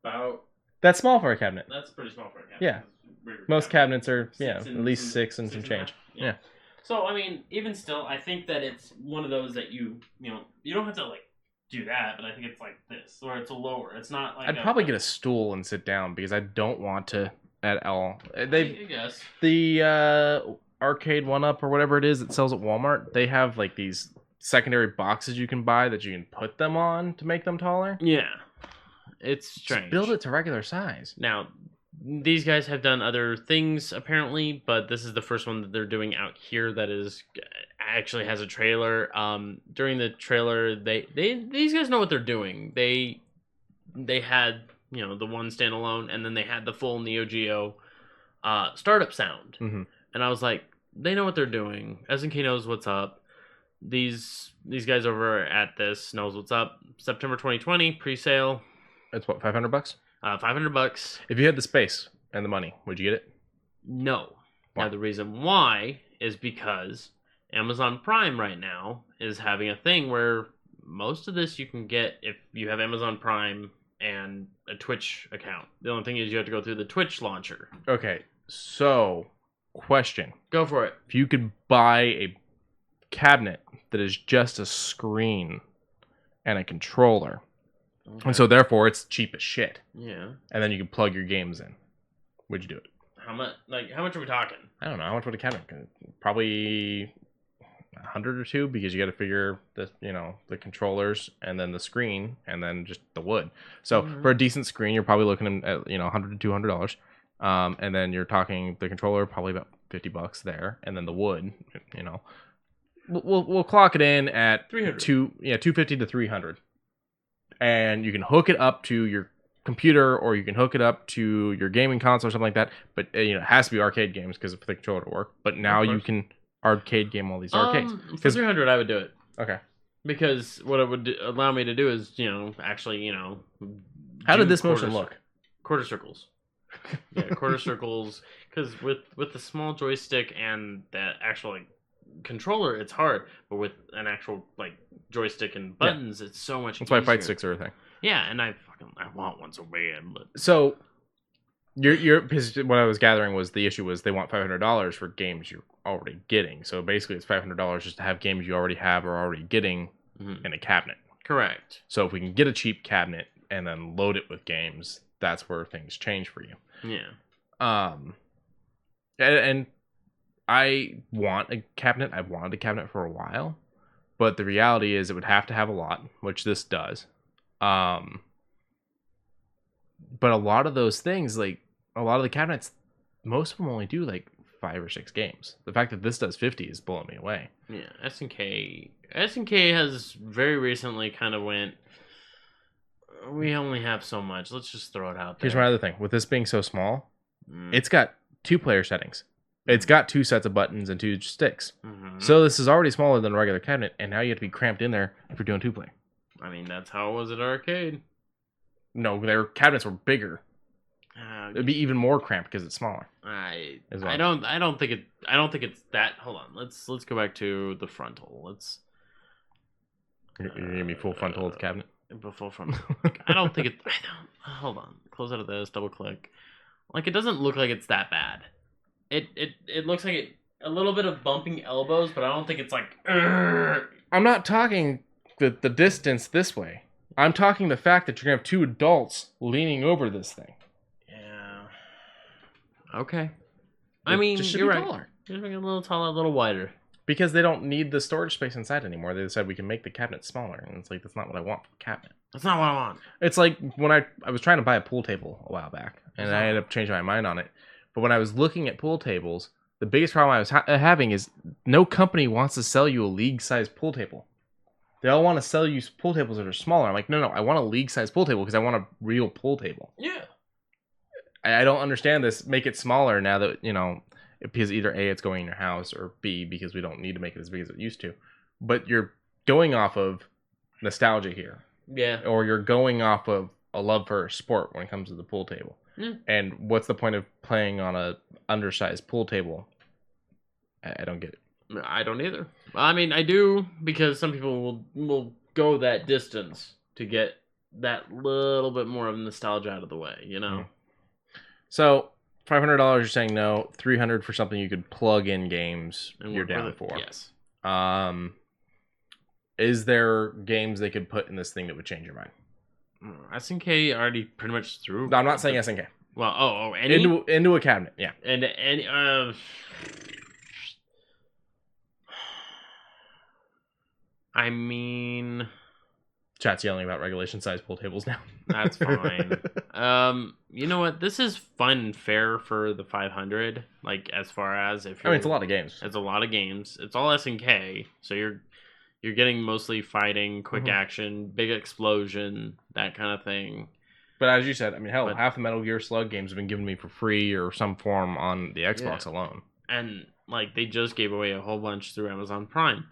About. That's small for a cabinet. That's pretty small for a cabinet. Yeah. Most cabinets are, at least 6 and some change. Yeah. So, I mean, even still, I think that it's one of those that you don't have to, like, do that, but I think it's like this, where it's a lower. It's not like I'd probably get a stool and sit down because I don't want to at all. I guess. The arcade 1-Up or whatever it is that sells at Walmart, they have, like, these secondary boxes you can buy that you can put them on to make them taller. Yeah. It's strange. Just build it to regular size. Now, these guys have done other things apparently, but this is the first one that they're doing out here that is actually has a trailer. During the trailer, these guys know what they're doing. They had the one standalone, and then they had the full Neo Geo startup sound, and I was like, they know what they're doing. SNK knows what's up. These guys over at this knows what's up. September 2020 pre-sale. It's what, $500? $500. If you had the space and the money, would you get it? No. Why? Now the reason why is because Amazon Prime right now is having a thing where most of this you can get if you have Amazon Prime and a Twitch account. The only thing is you have to go through the Twitch launcher. Okay, so question. Go for it. If you could buy a cabinet that is just a screen and a controller, and so therefore it's cheap as shit. Yeah. And then you can plug your games in. Would you do it? How much? How much are we talking? I don't know. How much would a cabinet? Probably 100 or 2 because you got to figure the the controllers and then the screen and then just the wood. So for a decent screen, you're probably looking at $100 to $200. And then you're talking the controller probably about $50 there, and then the wood. We'll clock it in at 300. $250 to $300. And you can hook it up to your computer or you can hook it up to your gaming console or something like that. But it has to be arcade games because for the controller to work. But now you can arcade game all these arcades. For 300, I would do it. Okay. Because what it would allow me to do is, actually, How do did this motion look? Quarter circles. Yeah, quarter circles. Because with the small joystick and the actual controller, it's hard. But with an actual joystick and buttons, it's so much. That's easier. why fight sticks are a thing. Yeah, and I want one so bad. But so, because what I was gathering was the issue was they want $500 for games you're already getting. So basically, it's $500 just to have games you already have or already getting in a cabinet. Correct. So if we can get a cheap cabinet and then load it with games, that's where things change for you. Yeah. And I want a cabinet. I've wanted a cabinet for a while, but the reality is it would have to have a lot, which this does. But a lot of those things, a lot of the cabinets, most of them only do 5 or 6 games. The fact that this does 50 is blowing me away. Yeah, SNK has very recently kind of went, we only have so much. Let's just throw it out there. Here's my other thing. With this being so small, it's got 2-player settings. It's got 2 sets of buttons and 2 sticks. Mm-hmm. So this is already smaller than a regular cabinet, and now you have to be cramped in there if you're doing 2-player. I mean, that's how it was at arcade. No, their cabinets were bigger. It'd be even more cramped because it's smaller. I don't think it's that. Hold on. Let's go back to the frontal. Let's. You're gonna be full frontal of the cabinet. Full frontal. I don't think it. Hold on. Close out of this. Double click. It doesn't look like it's that bad. It looks like it a little bit of bumping elbows, but I don't think it's like. I'm not talking the distance this way. I'm talking the fact that you're gonna have 2 adults leaning over this thing. Yeah. Okay. I mean, you're right. Taller. Just make it a little taller, a little wider. Because they don't need the storage space inside anymore. They decided we can make the cabinet smaller, and it's that's not what I want for a cabinet. That's not what I want. It's like when I was trying to buy a pool table a while back, and I ended up changing my mind on it. But when I was looking at pool tables, the biggest problem I was having is no company wants to sell you a league-sized pool table. They all want to sell you pool tables that are smaller. I'm like, no, I want a league-sized pool table because I want a real pool table. Yeah. I don't understand this. Make it smaller now that, because either A, it's going in your house, or B, because we don't need to make it as big as it used to. But you're going off of nostalgia here. Yeah. Or you're going off of a love for sport when it comes to the pool table. Yeah. And what's the point of playing on a undersized pool table? I don't get it. I don't either. I mean, I do, because some people will go that distance to get that little bit more of nostalgia out of the way, Mm-hmm. So, $500 you're saying no. $300 for something you could plug in games you're down for. Yes. Is there games they could put in this thing that would change your mind? SNK already pretty much threw. No, I'm not saying SNK. Well, into a cabinet, yeah. And any I mean, chat's yelling about regulation size pool tables now. That's fine. You know what? This is fun and fair for the 500. As far as if it's a lot of games. It's a lot of games. It's all SNK, so you're getting mostly fighting, quick action, big explosion, that kind of thing. But as you said, half the Metal Gear Slug games have been given to me for free or some form on the Xbox alone. And they just gave away a whole bunch through Amazon Prime.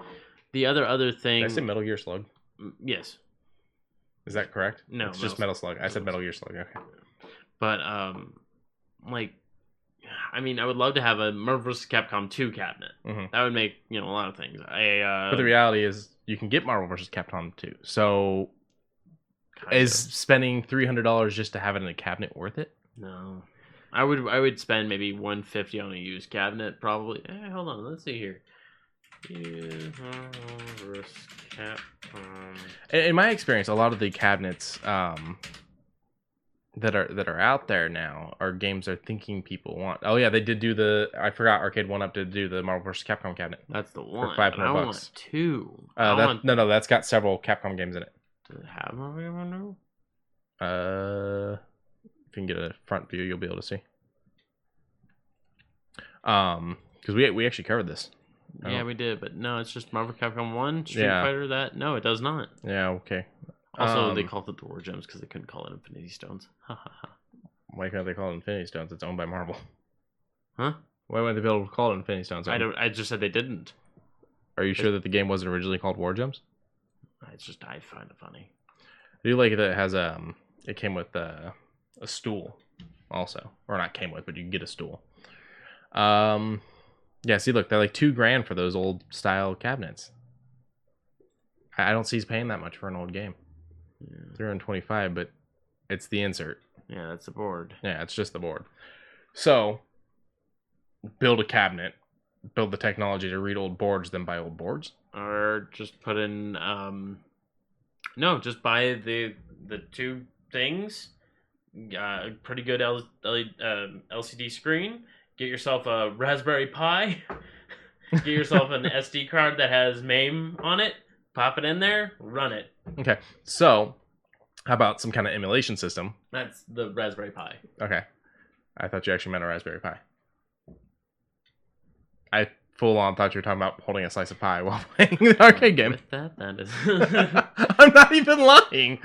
The other thing. Did I say Metal Gear Slug? Yes. Is that correct? No, it's just Metal Slug. I said Metal Gear Slug. Okay. But I would love to have a Marvel vs. Capcom 2 cabinet. Mm-hmm. That would make a lot of things. But the reality is, you can get Marvel vs. Capcom 2. So, is spending $300 just to have it in a cabinet worth it? No, I would spend maybe $150 on a used cabinet probably. Hold on, let's see here. Marvel vs. Capcom. In my experience, a lot of the cabinets that are out there now are games they're thinking people want. Oh yeah, they did do I forgot Arcade 1-Up to do the Marvel vs. Capcom cabinet. That's the one. For $500. I want 2. No, that's got several Capcom games in it. Does it have Marvel Capcom 2? If you can get a front view, you'll be able to see. Because we actually covered this. Yeah, we did, but no, it's just Marvel Capcom 1, Street Fighter, that. No, it does not. Yeah, okay. Also, they called it the War Gems because they couldn't call it Infinity Stones. Why can't they call it Infinity Stones? It's owned by Marvel. Huh? Why wouldn't they be able to call it Infinity Stones? I just said they didn't. Are you sure that the game wasn't originally called War Gems? I find it funny. I do like that it has it came with a stool also, or not came with, but you can get a stool. Yeah, see, look, they're like $2,000 for those old style cabinets. I don't see he's paying that much for an old game. Yeah. $325, but it's the insert. Yeah, that's the board. Yeah, it's just the board. So, build a cabinet, build the technology to read old boards, then buy old boards. Or just put in, no, just buy the two things. Pretty good LCD screen. Get yourself a Raspberry Pi. Get yourself an SD card that has MAME on it. Pop it in there. Run it. Okay, so how about some kind of emulation system? That's the Raspberry Pi. Okay, I thought you actually meant a Raspberry Pi. I full on thought you were talking about holding a slice of pie while playing the arcade game. With that is. I'm not even lying.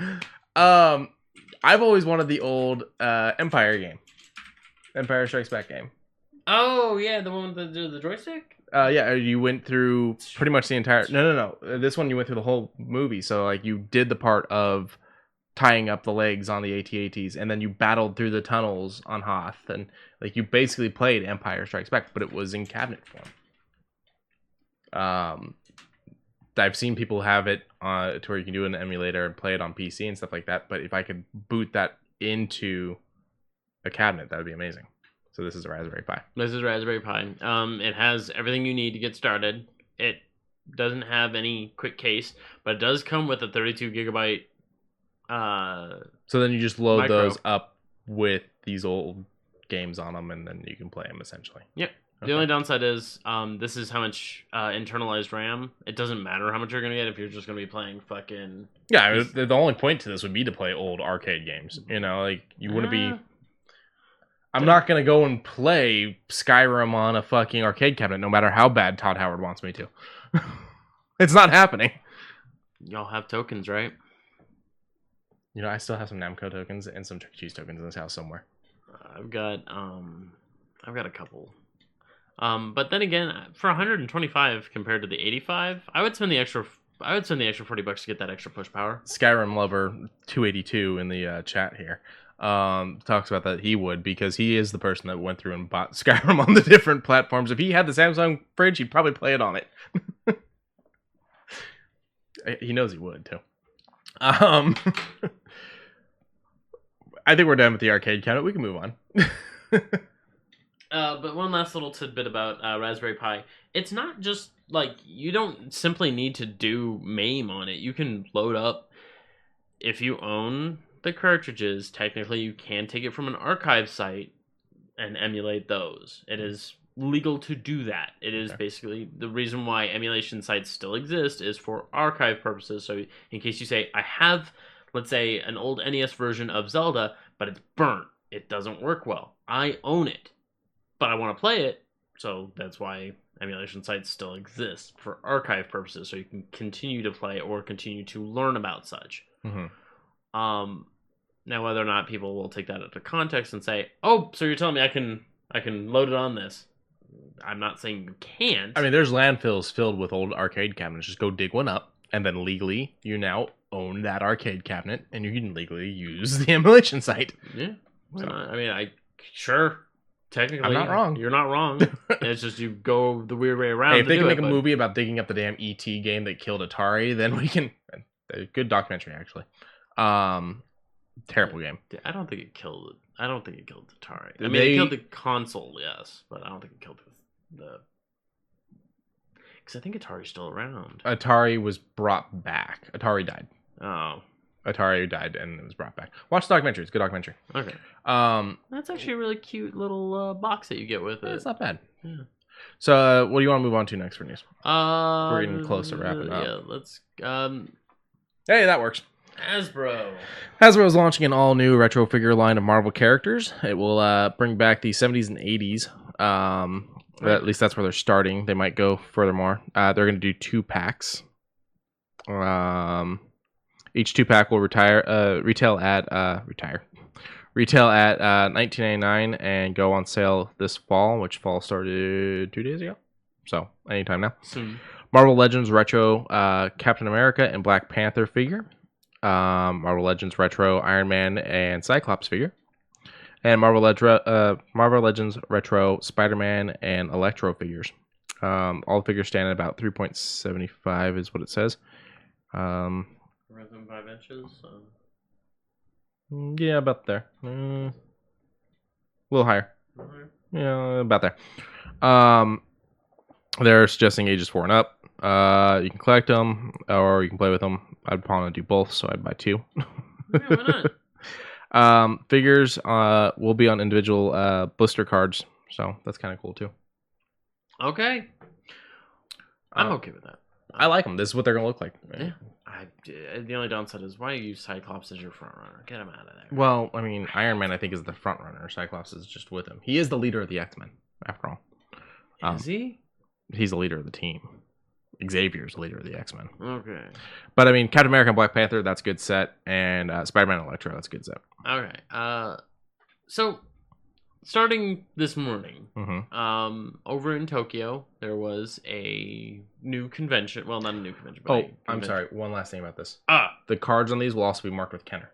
I've always wanted the old Empire game, Empire Strikes Back game. Oh yeah, the one with the joystick. Yeah, you went through pretty much the entire. No. This one you went through the whole movie. So like you did the part of tying up the legs on the AT-ATs, and then you battled through the tunnels on Hoth, and like you basically played Empire Strikes Back, but it was in cabinet form. I've seen people have it to where you can do an emulator and play it on PC and stuff like that. But if I could boot that into a cabinet, that would be amazing. So this is a Raspberry Pi. This is Raspberry Pi. It has everything you need to get started. It doesn't have any quick case, but it does come with a 32 gigabyte. So then you just load micro. those up with these old games on them, and then you can play them essentially. Yep. Okay. The only downside is this is how much internalized RAM. It doesn't matter how much you're gonna get if you're just gonna be playing fucking. Yeah, I mean, the only point to this would be to play old arcade games. You know, like you wouldn't be. I'm not gonna go and play Skyrim on a fucking arcade cabinet, no matter how bad Todd Howard wants me to. It's not happening. Y'all have tokens, right? You know, I still have some Namco tokens and some Chuck E. Cheese tokens in this house somewhere. I've got a couple. But then again, for 125 compared to the 85, I would spend the extra $40 to get that extra push power. Skyrim lover 282 in the chat here talks about that he would, because he is the person that went through and bought Skyrim on the different platforms. If he had the Samsung fridge, he'd probably play it on it. He knows he would too. I think we're done with the arcade cabinet. We can move on. But one last little tidbit about Raspberry Pi. It's not just like you don't simply need to do MAME on it. You can load up, if you own the cartridges, technically you can take it from an archive site and emulate those. It is legal to do that. It is basically the reason why emulation sites still exist is for archive purposes. So in case you say, I have, let's say, an old NES version of Zelda, but it's burnt. It doesn't work well. I own it, but I want to play it. So that's why emulation sites still exist for archive purposes. So you can continue to play or continue to learn about such. Mm-hmm. Now, whether or not people will take that into context and say, "Oh, so you're telling me I can load it on this?" I'm not saying you can't. I mean, there's landfills filled with old arcade cabinets. Just go dig one up, and then legally, you now own that arcade cabinet, and you can legally use the emulation site. Yeah. So. I mean, sure. Technically, I'm not wrong. You're not wrong. It's just you go the weird way around. Hey, if they can make a movie about digging up the damn ET game that killed Atari, then we can. Good documentary, actually. Terrible game. I don't think it killed Atari. I mean, it killed the console, yes, but I don't think it killed the. Because I think Atari's still around. Atari was brought back. Atari died. Oh. Atari died and it was brought back. Watch the documentary. It's a good documentary. Okay. That's actually a really cute little box that you get with it. It's not bad. Yeah. So, what do you want to move on to next for news? We're getting close to wrapping up. Yeah, let's. Hey, that works. Hasbro is launching an all-new retro figure line of Marvel characters. It will bring back the 70s and 80s. At least that's where they're starting. They might go furthermore. They're going to do 2 packs. Each 2-pack will retail at $19.99 and go on sale this fall, which fall started 2 days ago. So anytime now. Soon. Marvel Legends Retro Captain America and Black Panther figure. Marvel Legends Retro Iron Man and Cyclops figure. And Marvel Legends Retro Spider-Man and Electro figures. All the figures stand at about 3.75 is what it says. More than 5 inches. Yeah, about there. A little higher. Okay. Yeah, about there. They're suggesting ages 4 and up. You can collect them or you can play with them. I'd probably do both, so I'd buy 2. Yeah, why not? Figures will be on individual blister cards, so that's kind of cool too. Okay. I'm okay with that. I like them. This is what they're gonna look like. Yeah. The only downside is why use Cyclops as your front runner? Get him out of there. Well, I mean, Iron Man I think is the front runner. Cyclops is just with him. He is the leader of the X-Men, after all. Is he? He's the leader of the team. Xavier's the leader of the X-Men. Okay. But I mean, Captain America and Black Panther, that's a good set, and Spider-Man and Electro, that's a good set. Okay. So starting this morning, over in Tokyo, there was a new convention. Well, not a new convention. But I'm sorry. One last thing about this. Ah. The cards on these will also be marked with Kenner,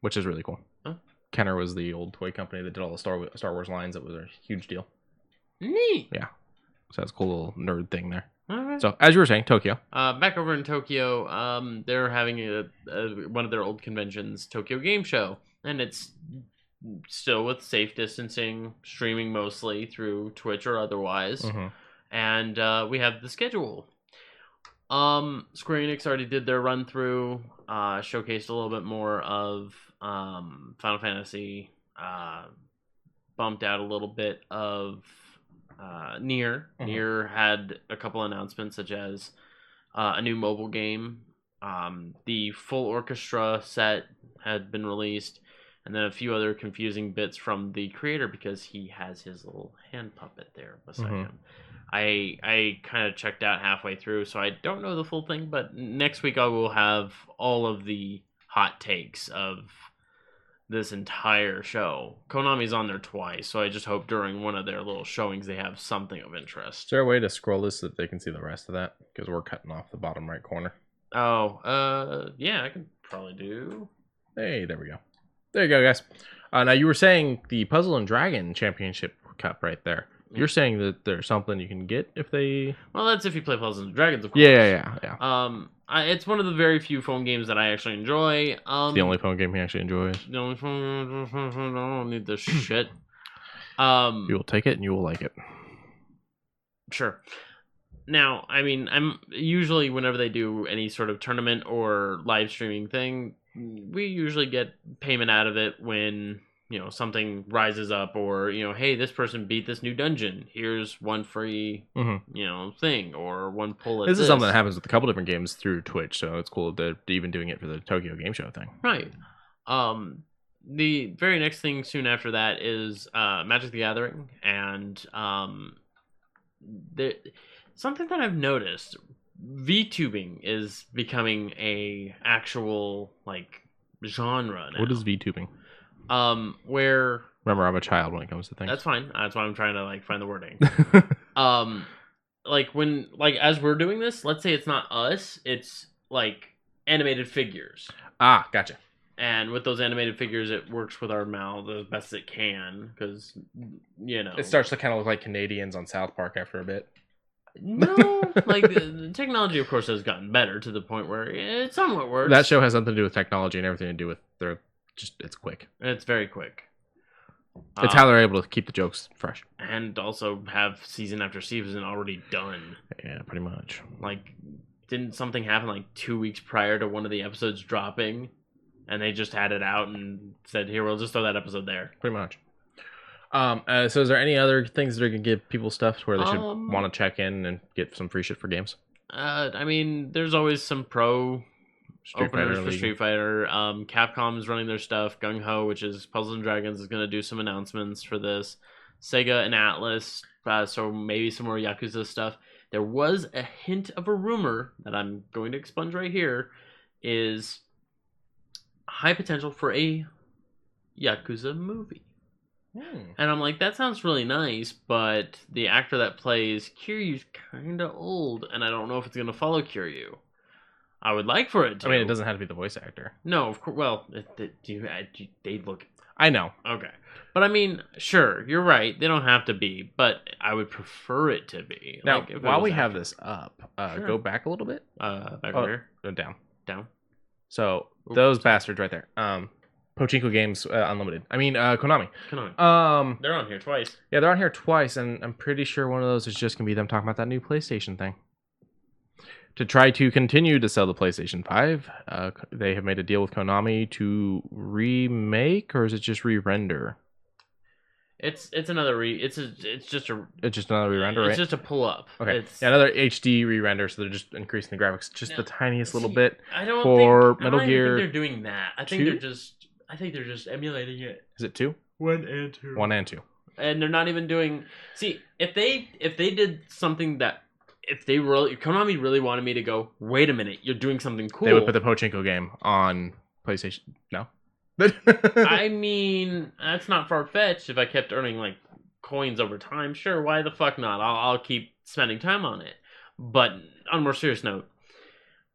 which is really cool. Huh? Kenner was the old toy company that did all the Star Wars lines. That was a huge deal. Neat. Yeah. So that's a cool little nerd thing there. All right. So, as you were saying, Tokyo. Back over in Tokyo, they're having one of their old conventions, Tokyo Game Show, and it's still with safe distancing, streaming mostly through Twitch or otherwise. And we have the schedule. Square Enix already did their run through, showcased a little bit more of Final Fantasy, bumped out a little bit of Nier. Nier had a couple announcements, such as a new mobile game. The full orchestra set had been released, and then a few other confusing bits from the creator because he has his little hand puppet there beside him. I kind of checked out halfway through, so I don't know the full thing, but next week I will have all of the hot takes of this entire show. Konami's on there twice, so I just hope during one of their little showings they have something of interest. Is there a way to scroll this so that they can see the rest of that? Because we're cutting off the bottom right corner. Oh, yeah, I can probably do. Hey, there we go. There you go, guys. Now, you were saying the Puzzle and Dragon Championship Cup right there. You're saying that there's something you can get if they... Well, that's if you play Puzzles and Dragons, of course. Yeah. It's one of the very few phone games that I actually enjoy. It's the only phone game he actually enjoys. The only phone... I don't need this shit. You will take it and you will like it. Sure. Now, I mean, I'm usually, whenever they do any sort of tournament or live streaming thing, we usually get payment out of it when... something rises up, or hey, this person beat this new dungeon, here's one free thing, or one pull at this is something that happens with a couple different games through Twitch, so it's cool that they're even doing it for the Tokyo Game Show thing. Right. The very next thing soon after that is Magic the Gathering, and something that I've noticed, VTubing is becoming a actual genre now. What is VTubing? Where... Remember, I'm a child when it comes to things. That's fine. That's why I'm trying to find the wording. When as we're doing this, let's say it's not us, it's animated figures. Ah, gotcha. And with those animated figures, it works with our mouth as best it can, because it starts to kind of look like Canadians on South Park after a bit. No, the technology, of course, has gotten better to the point where it somewhat works. That show has something to do with technology and everything to do with it's quick. It's very quick. It's how they're able to keep the jokes fresh. And also have season after season already done. Yeah, pretty much. Didn't something happen 2 weeks prior to one of the episodes dropping? And they just had it out and said, here, we'll just throw that episode there. Pretty much. So is there any other things that are going to give people stuff where they should want to check in and get some free shit for games? I mean, there's always some pro... openers for Street Fighter. Capcom is running their stuff. Gung Ho, which is Puzzles and Dragons, is going to do some announcements for this. Sega and Atlas, so maybe some more Yakuza stuff. There was a hint of a rumor that I'm going to expunge right here, is high potential for a Yakuza movie. And I'm like, that sounds really nice, but the actor that plays Kiryu's kind of old, and I don't know if it's going to follow Kiryu. I would like for it to. I mean, it doesn't have to be the voice actor. No, of course. Well, they look. I know. Okay. But I mean, sure, you're right. They don't have to be, but I would prefer it to be. Now, like, while we have this up, Sure. go back a little bit. Back over here. Go down. Down. So, those bastards right there. Pachinko Games Unlimited. I mean, Konami. They're on here twice. Yeah, they're on here twice, and I'm pretty sure one of those is just going to be them talking about that new PlayStation thing. To try to continue to sell the PlayStation 5, they have made a deal with Konami to remake, or is it just re-render? It's another it's just another re-render, right? It's just a pull up. Okay, another HD re-render, so they're just increasing the graphics just the tiniest little bit. I don't for think, Metal Gear. I don't think they're doing that. I think they're just emulating it. Is it 2? 1 and 2. 1 and 2. And they're not even doing. See, if they did something that. If Konami really wanted me to go, wait a minute, you're doing something cool. They would put the Pachinko game on PlayStation. No. I mean, that's not far-fetched. If I kept earning like coins over time, sure, why the fuck not? I'll keep spending time on it. But on a more serious note,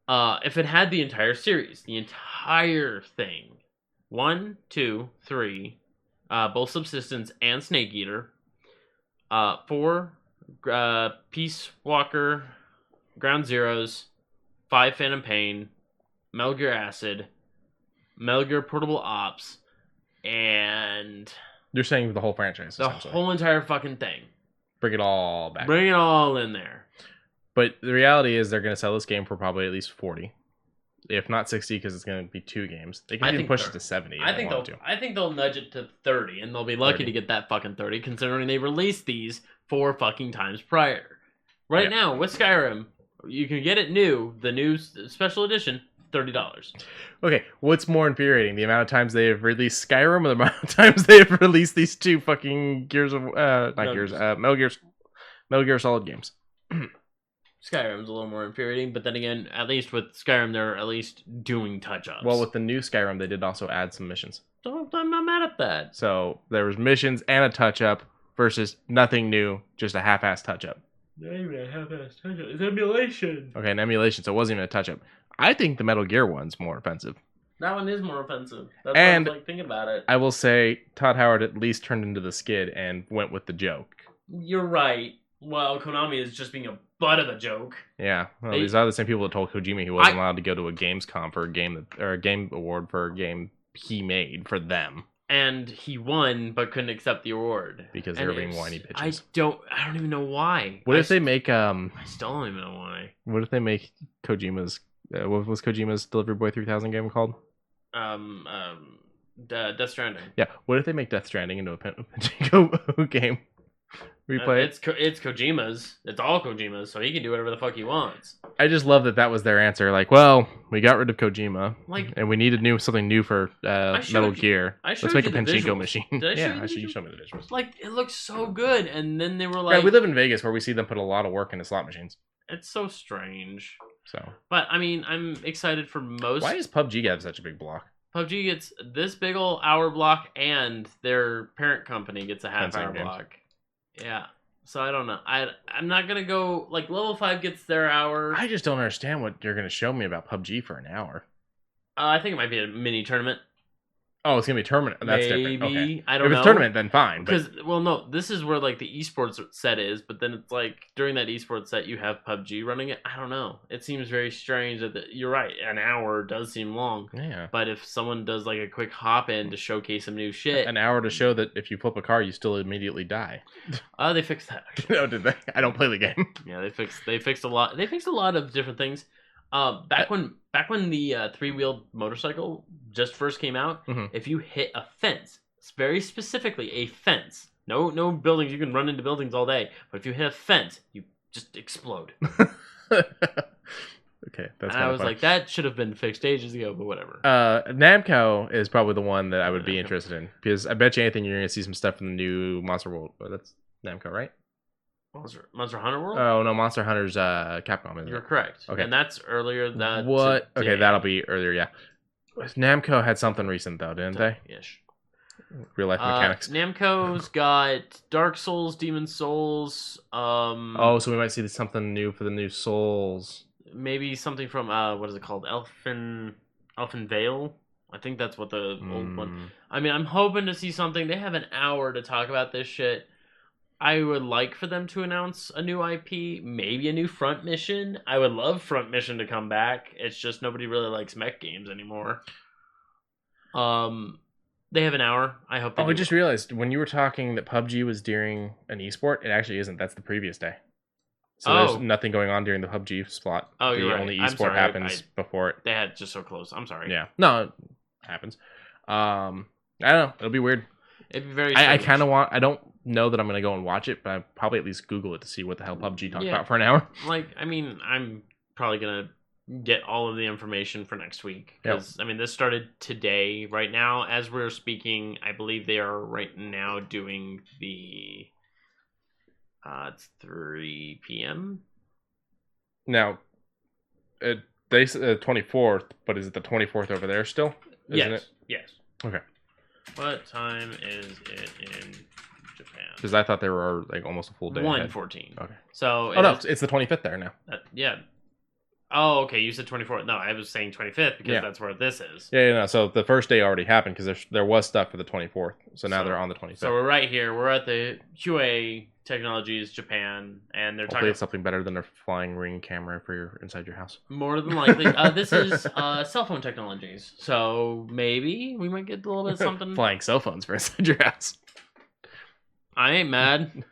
if it had the entire series, the entire thing, 1, 2, 3, both Subsistence and Snake Eater, 4. Peace Walker, Ground Zeroes, 5 Phantom Pain, Metal Gear Acid, Metal Gear Portable Ops, and You're saying the whole franchise, the whole entire fucking thing. Bring it all back. Bring it all in there. But the reality is they're going to sell this game for probably at least 40. If not 60, because it's going to be 2 games. They can even push it to 70. I think they'll nudge it to 30, and they'll be lucky to get that fucking 30, considering they released these 4 fucking times prior. Right now, with Skyrim, you can get it new, the new special edition, $30. Okay, what's more infuriating? The amount of times they have released Skyrim, or the amount of times they have released these 2 fucking Metal Gear Solid games? Skyrim's a little more infuriating, but then again, at least with Skyrim, they're at least doing touch-ups. Well, with the new Skyrim, they did also add some missions. So I'm not mad at that. So there was missions and a touch-up versus nothing new, just a half-assed touch-up. Not even a half-assed touch-up. It's emulation. Okay, an emulation, so it wasn't even a touch-up. I think the Metal Gear one's more offensive. That one is more offensive. That's and what I was thinking about it. I will say, Todd Howard at least turned into the skid and went with the joke. You're right. Well, Konami is just being a butt of a joke. Yeah, well, these are the same people that told Kojima he wasn't allowed to go to a Gamescom for a game award for a game he made for them. And he won, but couldn't accept the award because they were being whiny bitches. I don't even know why. What if they make I still don't even know why. What if they make Kojima's what was Kojima's Delivery Boy 3000 game called? Death Stranding. Yeah. What if they make Death Stranding into a Pachinko game? Replay it's Kojima's. It's all Kojima's, so he can do whatever the fuck he wants. I just love that was their answer. Like, well, we got rid of Kojima, and we needed something new for Metal Gear. Let's make a Pachinko machine. I should you show me the visuals. Like, it looks so good, and then they were like, "Yeah, we live in Vegas, where we see them put a lot of work into slot machines." It's so strange. So, but I mean, I'm excited for most. Why does PUBG have such a big block? PUBG gets this big ol' hour block, and their parent company gets a half-hour block. Yeah. So I don't know. I'm not gonna go like level 5 gets their hour. I just don't understand what you're gonna show me about PUBG for an hour. I think it might be a mini tournament. Oh, it's gonna be a tournament. That's different. Okay. I don't know. If it's a tournament, then fine. Because no, this is where like the esports set is, but then it's like during that esports set you have PUBG running it. I don't know. It seems very strange that you're right. An hour does seem long. Yeah. But if someone does like a quick hop in to showcase some new shit, an hour to show that if you flip a car, you still immediately die. They fixed that. No, did they? I don't play the game. Yeah, they fixed a lot. They fixed a lot of different things. Back when the 3-wheeled motorcycle just first came out, if you hit a fence, very specifically a fence, no buildings, you can run into buildings all day, but if you hit a fence, you just explode. Okay, that's. And I was like, that should have been fixed ages ago, but whatever. Namco is probably the one that I would be interested in, because I bet you anything you're gonna see some stuff from the new Monster World. Oh, that's Namco, right? Monster Hunter World? Oh no, Monster Hunter's Capcom, isn't it? You're correct. Okay, and that's earlier than what? Okay, that'll be earlier. Yeah, Namco had something recent though, didn't they? Ish. real life mechanics. Namco's got Dark Souls, Demon Souls. So we might see something new for the new Souls. Maybe something from what is it called? Elfin Vale. I think that's what the old one. I mean, I'm hoping to see something. They have an hour to talk about this shit. I would like for them to announce a new IP, maybe a new Front Mission. I would love Front Mission to come back. It's just nobody really likes mech games anymore. They have an hour. I hope. I just realized when you were talking that PUBG was during an esport, it actually isn't. That's the previous day. So there's nothing going on during the PUBG slot. Oh, you're right. The only esport happens before it. They had just so close. I'm sorry. Yeah. No, it happens. I don't know. It'll be weird. It'd be very. I kind of want. I don't know that I'm gonna go and watch it, but I probably at least Google it to see what the hell PUBG talked about for an hour. Like, I mean, I'm probably gonna get all of the information for next week because I mean, this started today. Right now, as we're speaking, I believe they are right now doing the. It's 3 p.m. Now, they said the 24th, but is it the 24th over there still? Isn't it? Yes. Okay. What time is it in Japan? Because I thought they were like almost a full day. 1:14. Okay. So. It's the 25th there now. Yeah. Oh, okay. You said 24th. No, I was saying 25th because that's where this is. Yeah, no. So the first day already happened because there was stuff for the 24th. So now they're on the 25th. So we're right here. We're at the QA Technologies Japan, and they're Hopefully it's something better than a flying ring camera for inside your house. More than likely. This is cell phone technologies. So maybe we might get a little bit of something. Flying cell phones for inside your house. I ain't mad.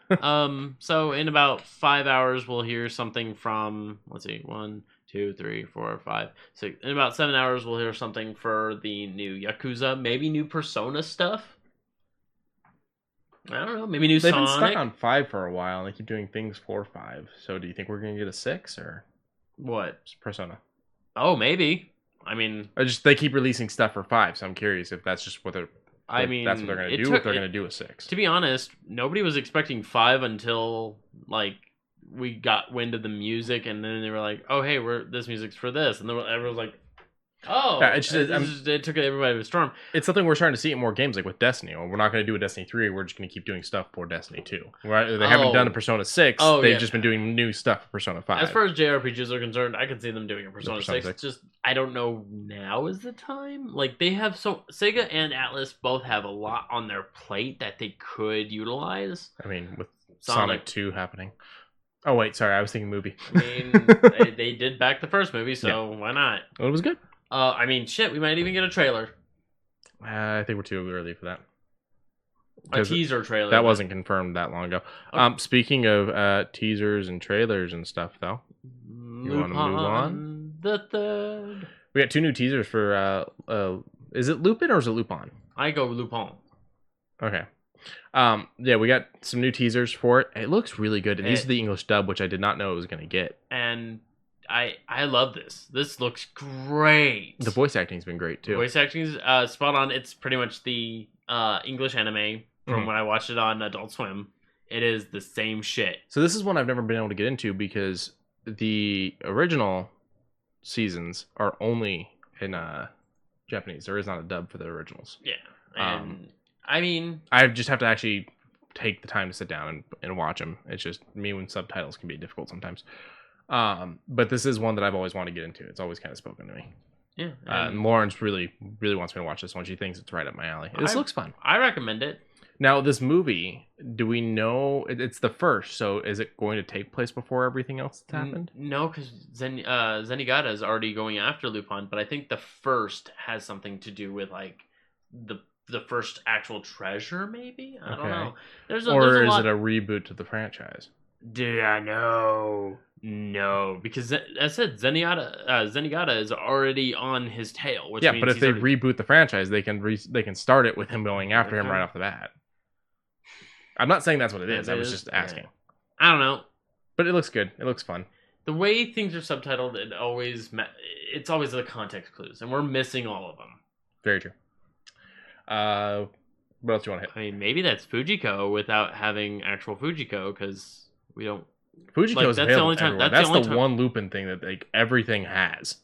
So in about 5 hours, we'll hear something from, let's see, 1, 2, 3, 4, 5, 6. In about 7 hours, we'll hear something for the new Yakuza, maybe new Persona stuff. I don't know, maybe new Sonic. They've been stuck on 5 for a while, and they keep doing things for 5. So do you think we're going to get a 6, or? What? Persona. Oh, maybe. I mean... they keep releasing stuff for 5, so I'm curious if that's just what they're... that's what they're going to do, if they're going to do a 6. To be honest, nobody was expecting 5 until, like, we got wind of the music, and then they were like, "Oh, hey, this music's for this," and then everyone was like, "Oh, yeah, it took everybody by storm." It's something we're starting to see in more games, like with Destiny. We're not going to do a Destiny 3. We're just going to keep doing stuff for Destiny 2. Right? They haven't done a Persona 6. They've just been doing new stuff for Persona 5. As far as JRPGs are concerned, I could see them doing a Persona 6. Just I don't know now is the time. Like they have Sega and Atlas both have a lot on their plate that they could utilize. I mean, with Sonic 2 happening. Oh, wait, sorry. I was thinking movie. I mean, they did back the first movie, so why not? Well, it was good. I mean, shit, we might even get a trailer. I think we're too early for that. A teaser trailer. That wasn't confirmed that long ago. Okay. Speaking of teasers and trailers and stuff, though. You want to move on? The third. We got 2 new teasers for... is it Lupin or is it Lupin? I go Lupin. Okay. We got some new teasers for it. It looks really good. And these are the English dub, which I did not know it was going to get. And I love this. This looks great. The voice acting's been great, too. The voice acting's spot on. It's pretty much the English anime from when I watched it on Adult Swim. It is the same shit. So this is one I've never been able to get into because the original seasons are only in Japanese. There is not a dub for the originals. Yeah. And... I mean, I just have to actually take the time to sit down and watch them. It's just me when subtitles can be difficult sometimes. But this is one that I've always wanted to get into. It's always kind of spoken to me. Yeah. And Lawrence really wants me to watch this one. She thinks it's right up my alley. This looks fun. I recommend it. Now, this movie, do we know... It's the first, so is it going to take place before everything else that's happened? No, because Zenigata is already going after Lupin, but I think the first has something to do with, like, the first actual treasure, maybe? I don't know. There's a lot... it a reboot to the franchise? Do I know? No, because as I said, Zenigata is already on his tail. Which means but if they reboot the franchise, they can start it with him going after him right off the bat. I'm not saying that's what it is. I was just asking. Yeah. I don't know, but it looks good. It looks fun. The way things are subtitled, it's always the context clues, and we're missing all of them. Very true. What else do you want to hit? I mean, maybe that's Fujiko without having actual Fujiko, because we don't. Fujiko's that's the only time. That's the one Lupin thing that like everything has.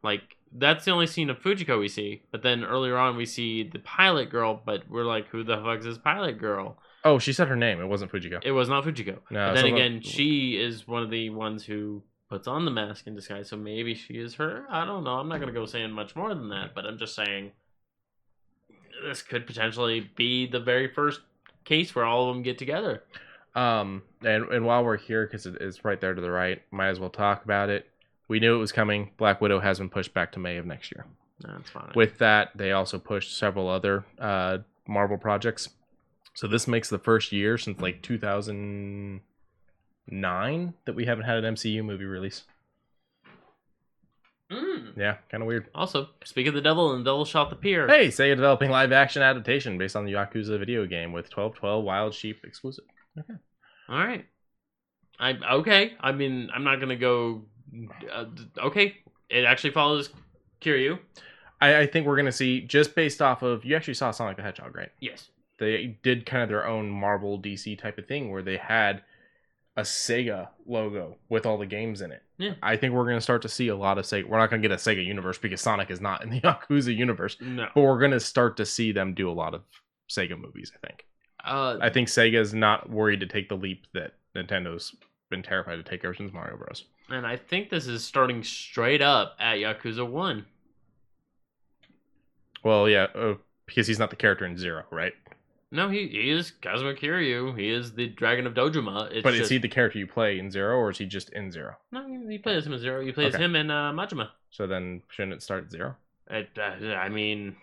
Like that's the only scene of Fujiko we see. But then earlier on, we see the pilot girl, but we're like, who the fuck is this pilot girl? Oh, she said her name. It wasn't Fujiko. It was not Fujiko. No, but then again, she is one of the ones who puts on the mask in disguise, so maybe she is her. I don't know. I'm not going to go saying much more than that, but I'm just saying this could potentially be the very first case where all of them get together. And while we're here, because it's right there to the right, might as well talk about it. We knew it was coming. Black Widow has been pushed back to May of next year. That's fine. With that, they also pushed several other Marvel projects. So this makes the first year since like 2009 that we haven't had an MCU movie release. Yeah, kind of weird. Also, speak of the devil and the devil shall appear. Hey, Sega developing live action adaptation based on the Yakuza video game with 12/12 Wild Sheep exclusive. Okay. All right. Okay. I mean, I'm not gonna go. Okay, it actually follows Kiryu. I think we're gonna see, just based off of, you actually saw Sonic the Hedgehog, right? Yes. They did kind of their own Marvel DC type of thing where they had a Sega logo with all the games in it. Yeah. I think we're going to start to see a lot of Sega. We're not going to get a Sega universe because Sonic is not in the Yakuza universe. No. But we're going to start to see them do a lot of Sega movies, I think. I think Sega's not worried to take the leap that Nintendo's been terrified to take ever since Mario Bros. And I think this is starting straight up at Yakuza 1. Well, yeah, because he's not the character in Zero, right? No, he is Kazuma Kiryu. He is the Dragon of Dojima. But is he the character you play in Zero, or is he just in Zero? No, he plays him in Zero. He plays him in Majima. So then, shouldn't it start at Zero? I mean...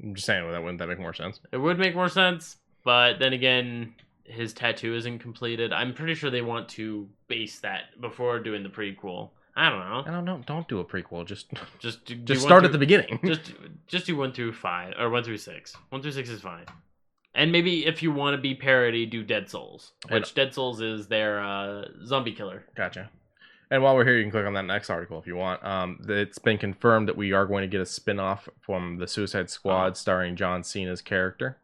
I'm just saying, wouldn't that make more sense? It would make more sense, but then again, his tattoo isn't completed. I'm pretty sure they want to base that before doing the prequel. I don't know. Don't do a prequel. Just do start at the beginning. Just do 1 through 5 or 1 through 6. 1 through 6 is fine. And maybe if you want to be parody, do Dead Souls, which Dead Souls is their zombie killer. Gotcha. And while we're here, you can click on that next article if you want. It's been confirmed that we are going to get a spin-off from the Suicide Squad starring John Cena's character.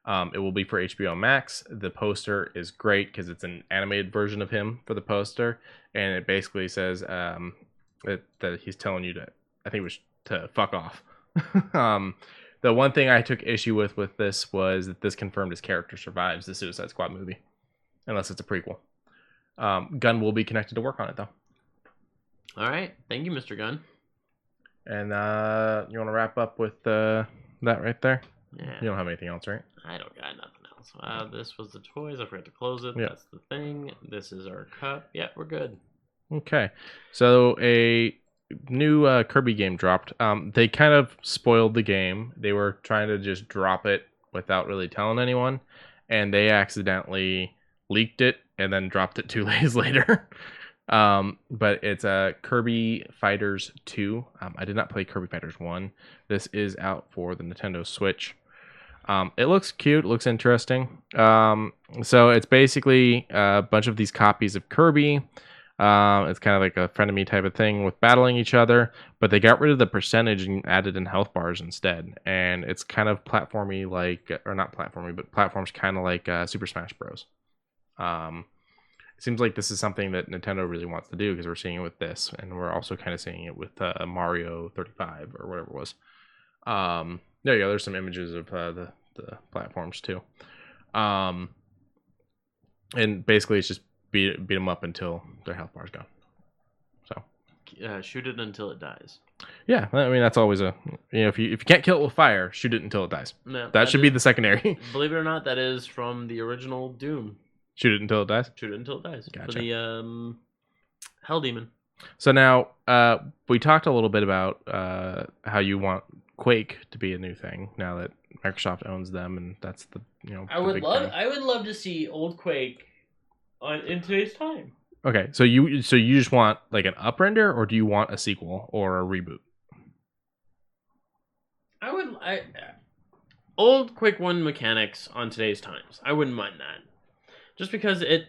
It will be for HBO Max. The poster is great because it's an animated version of him for the poster. And it basically says that he's telling you to, I think it was to fuck off. The one thing I took issue with this was that this confirmed his character survives the Suicide Squad movie. Unless it's a prequel. Gunn will be connected to work on it, though. All right. Thank you, Mr. Gunn. And you want to wrap up with that right there? Yeah. You don't have anything else, right? I don't got nothing else. This was the toys. I forgot to close it. Yeah. That's the thing. This is our cup. Yeah, we're good. Okay. So a new Kirby game dropped. They kind of spoiled the game. They were trying to just drop it without really telling anyone. And they accidentally leaked it and then dropped it 2 days later. But it's a Kirby Fighters 2. I did not play Kirby Fighters 1. This is out for the Nintendo Switch. It looks cute, looks interesting. So it's basically a bunch of these copies of Kirby. It's kind of like a frenemy type of thing with battling each other, but they got rid of the percentage and added in health bars instead. And it's kind of platformy like, or not platformy, but platforms kind of like Super Smash Bros. It seems like this is something that Nintendo really wants to do because we're seeing it with this, and we're also kind of seeing it with Mario 35 or whatever it was. There you go. There's some images of the platforms too. And basically, it's just beat them up until their health bar's gone. So shoot it until it dies. Yeah, I mean that's always if you can't kill it with fire, shoot it until it dies. No, that should be the secondary. Believe it or not, that is from the original Doom. Shoot it until it dies. Shoot it until it dies. Gotcha. For the Hell Demon. So now we talked a little bit about how you want Quake to be a new thing now that Microsoft owns them, and that's the I would love to see old Quake in today's time. Okay, so you just want like an uprender, or do you want a sequel or a reboot? Old Quake 1 mechanics on today's times. I wouldn't mind that. Just because it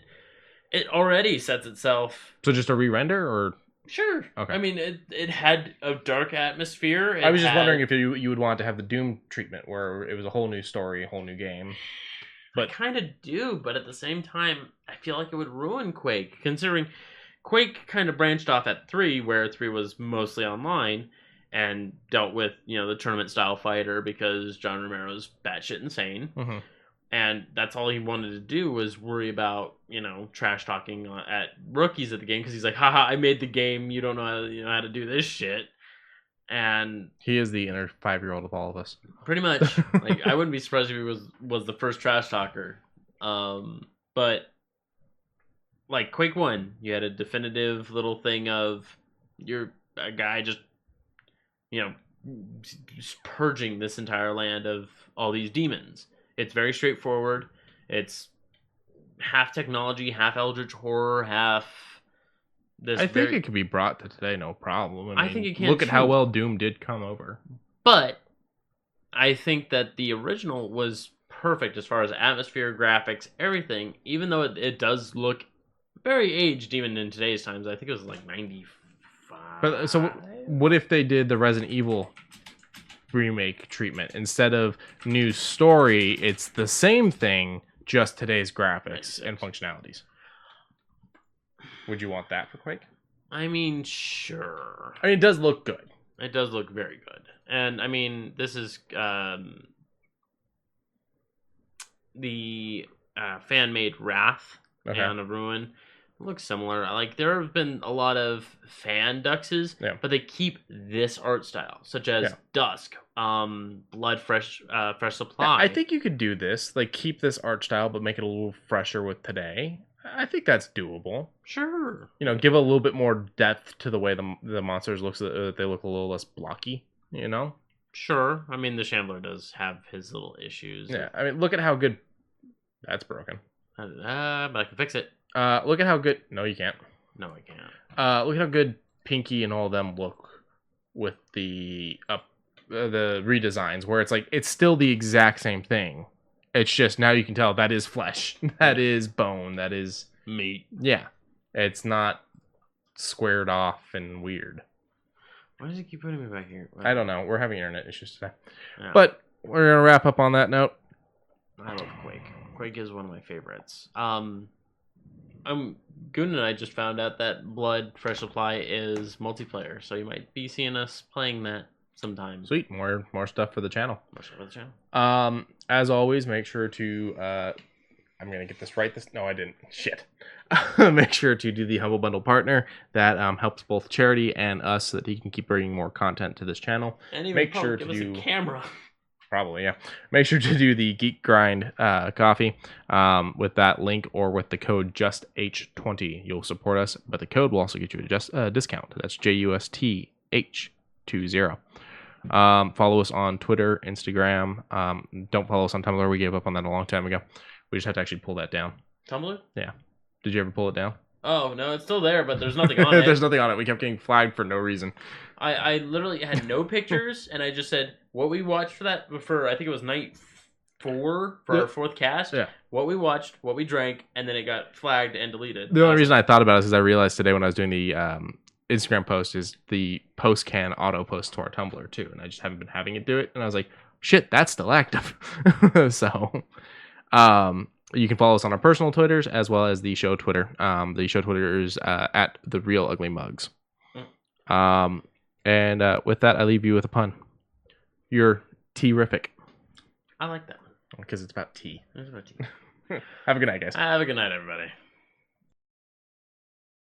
already sets itself. So just a re-render, or sure. Okay. I mean, it had a dark atmosphere. I was just wondering if you would want to have the Doom treatment, where it was a whole new story, a whole new game. But I kind of do, but at the same time, I feel like it would ruin Quake, considering Quake kind of branched off at 3, where 3 was mostly online, and dealt with, the tournament style fighter because John Romero's batshit insane. Mm-hmm. And that's all he wanted to do was worry about, trash talking at rookies at the game because he's like, haha, I made the game. You don't know how to do this shit. And he is the inner 5-year-old of all of us. Pretty much. Like, I wouldn't be surprised if he was the first trash talker. But like Quake 1, you had a definitive little thing of you're a guy just purging this entire land of all these demons. It's very straightforward. It's half technology, half eldritch horror, half this. I think it could be brought to today, no problem. I think it can. Look at how well Doom did come over. But I think that the original was perfect as far as atmosphere, graphics, everything. Even though it does look very aged, even in today's times. I think it was like 95. But so, what if they did the Resident Evil remake treatment instead of new story? It's the same thing, just today's graphics and functionalities. Would you want that for Quake? I mean, sure. I mean, it does look good. It does look very good. And I mean, this is the fan-made Wrath and of Ruin. It looks similar. Like, there have been a lot of fan duxes, but they keep this art style, such as Dusk, Blood Fresh Supply. Yeah, I think you could do this, like keep this art style, but make it a little fresher with today. I think that's doable. Sure. Give a little bit more depth to the way the monsters look, so that they look a little less blocky. Sure. I mean, the Shambler does have his little issues. Yeah. I mean, look at how good. That's broken. But I can fix it. Look at how good. No, you can't. No, I can't. Look at how good Pinky and all of them look with the redesigns, where it's like it's still the exact same thing. It's just now you can tell that is flesh, that is bone, that is meat. Yeah, it's not squared off and weird. Why does it keep putting me back here? I don't know. We're having internet issues today. Yeah. But we're gonna wrap up on that note. I love Quake. Quake is one of my favorites. Goon and I just found out that Blood Fresh Supply is multiplayer, so you might be seeing us playing that sometime. Sweet, more stuff for the channel. More stuff for the channel. As always, make sure to I'm gonna get this right. No, I didn't. Shit. Make sure to do the Humble Bundle Partner. That helps both charity and us, so that he can keep bringing more content to this channel. And even make sure to give us a camera. Probably, yeah. Make sure to do the Geek Grind coffee with that link or with the code JUSTH20. You'll support us, but the code will also get you a discount. That's JUSTH20. Follow us on Twitter, Instagram. Don't follow us on Tumblr. We gave up on that a long time ago. We just had to actually pull that down. Tumblr? Yeah. Did you ever pull it down? Oh, no, it's still there, but there's nothing on it. There's nothing on it. We kept getting flagged for no reason. I literally had no pictures, and I just said what we watched for I think it was night 4 for our 4th cast. Yeah. What we watched, what we drank, and then it got flagged and deleted. The only reason I thought about it is because I realized today when I was doing the Instagram post is the post can auto post to our Tumblr too, and I just haven't been having it do it, and I was like, shit, that's still active. So, you can follow us on our personal Twitters as well as the show Twitter. The show Twitter is at the Real Ugly Mugs. And with that, I leave you with a pun. You're terrific. I like that one because it's about tea. It's about tea. Have a good night, guys. Have a good night, everybody.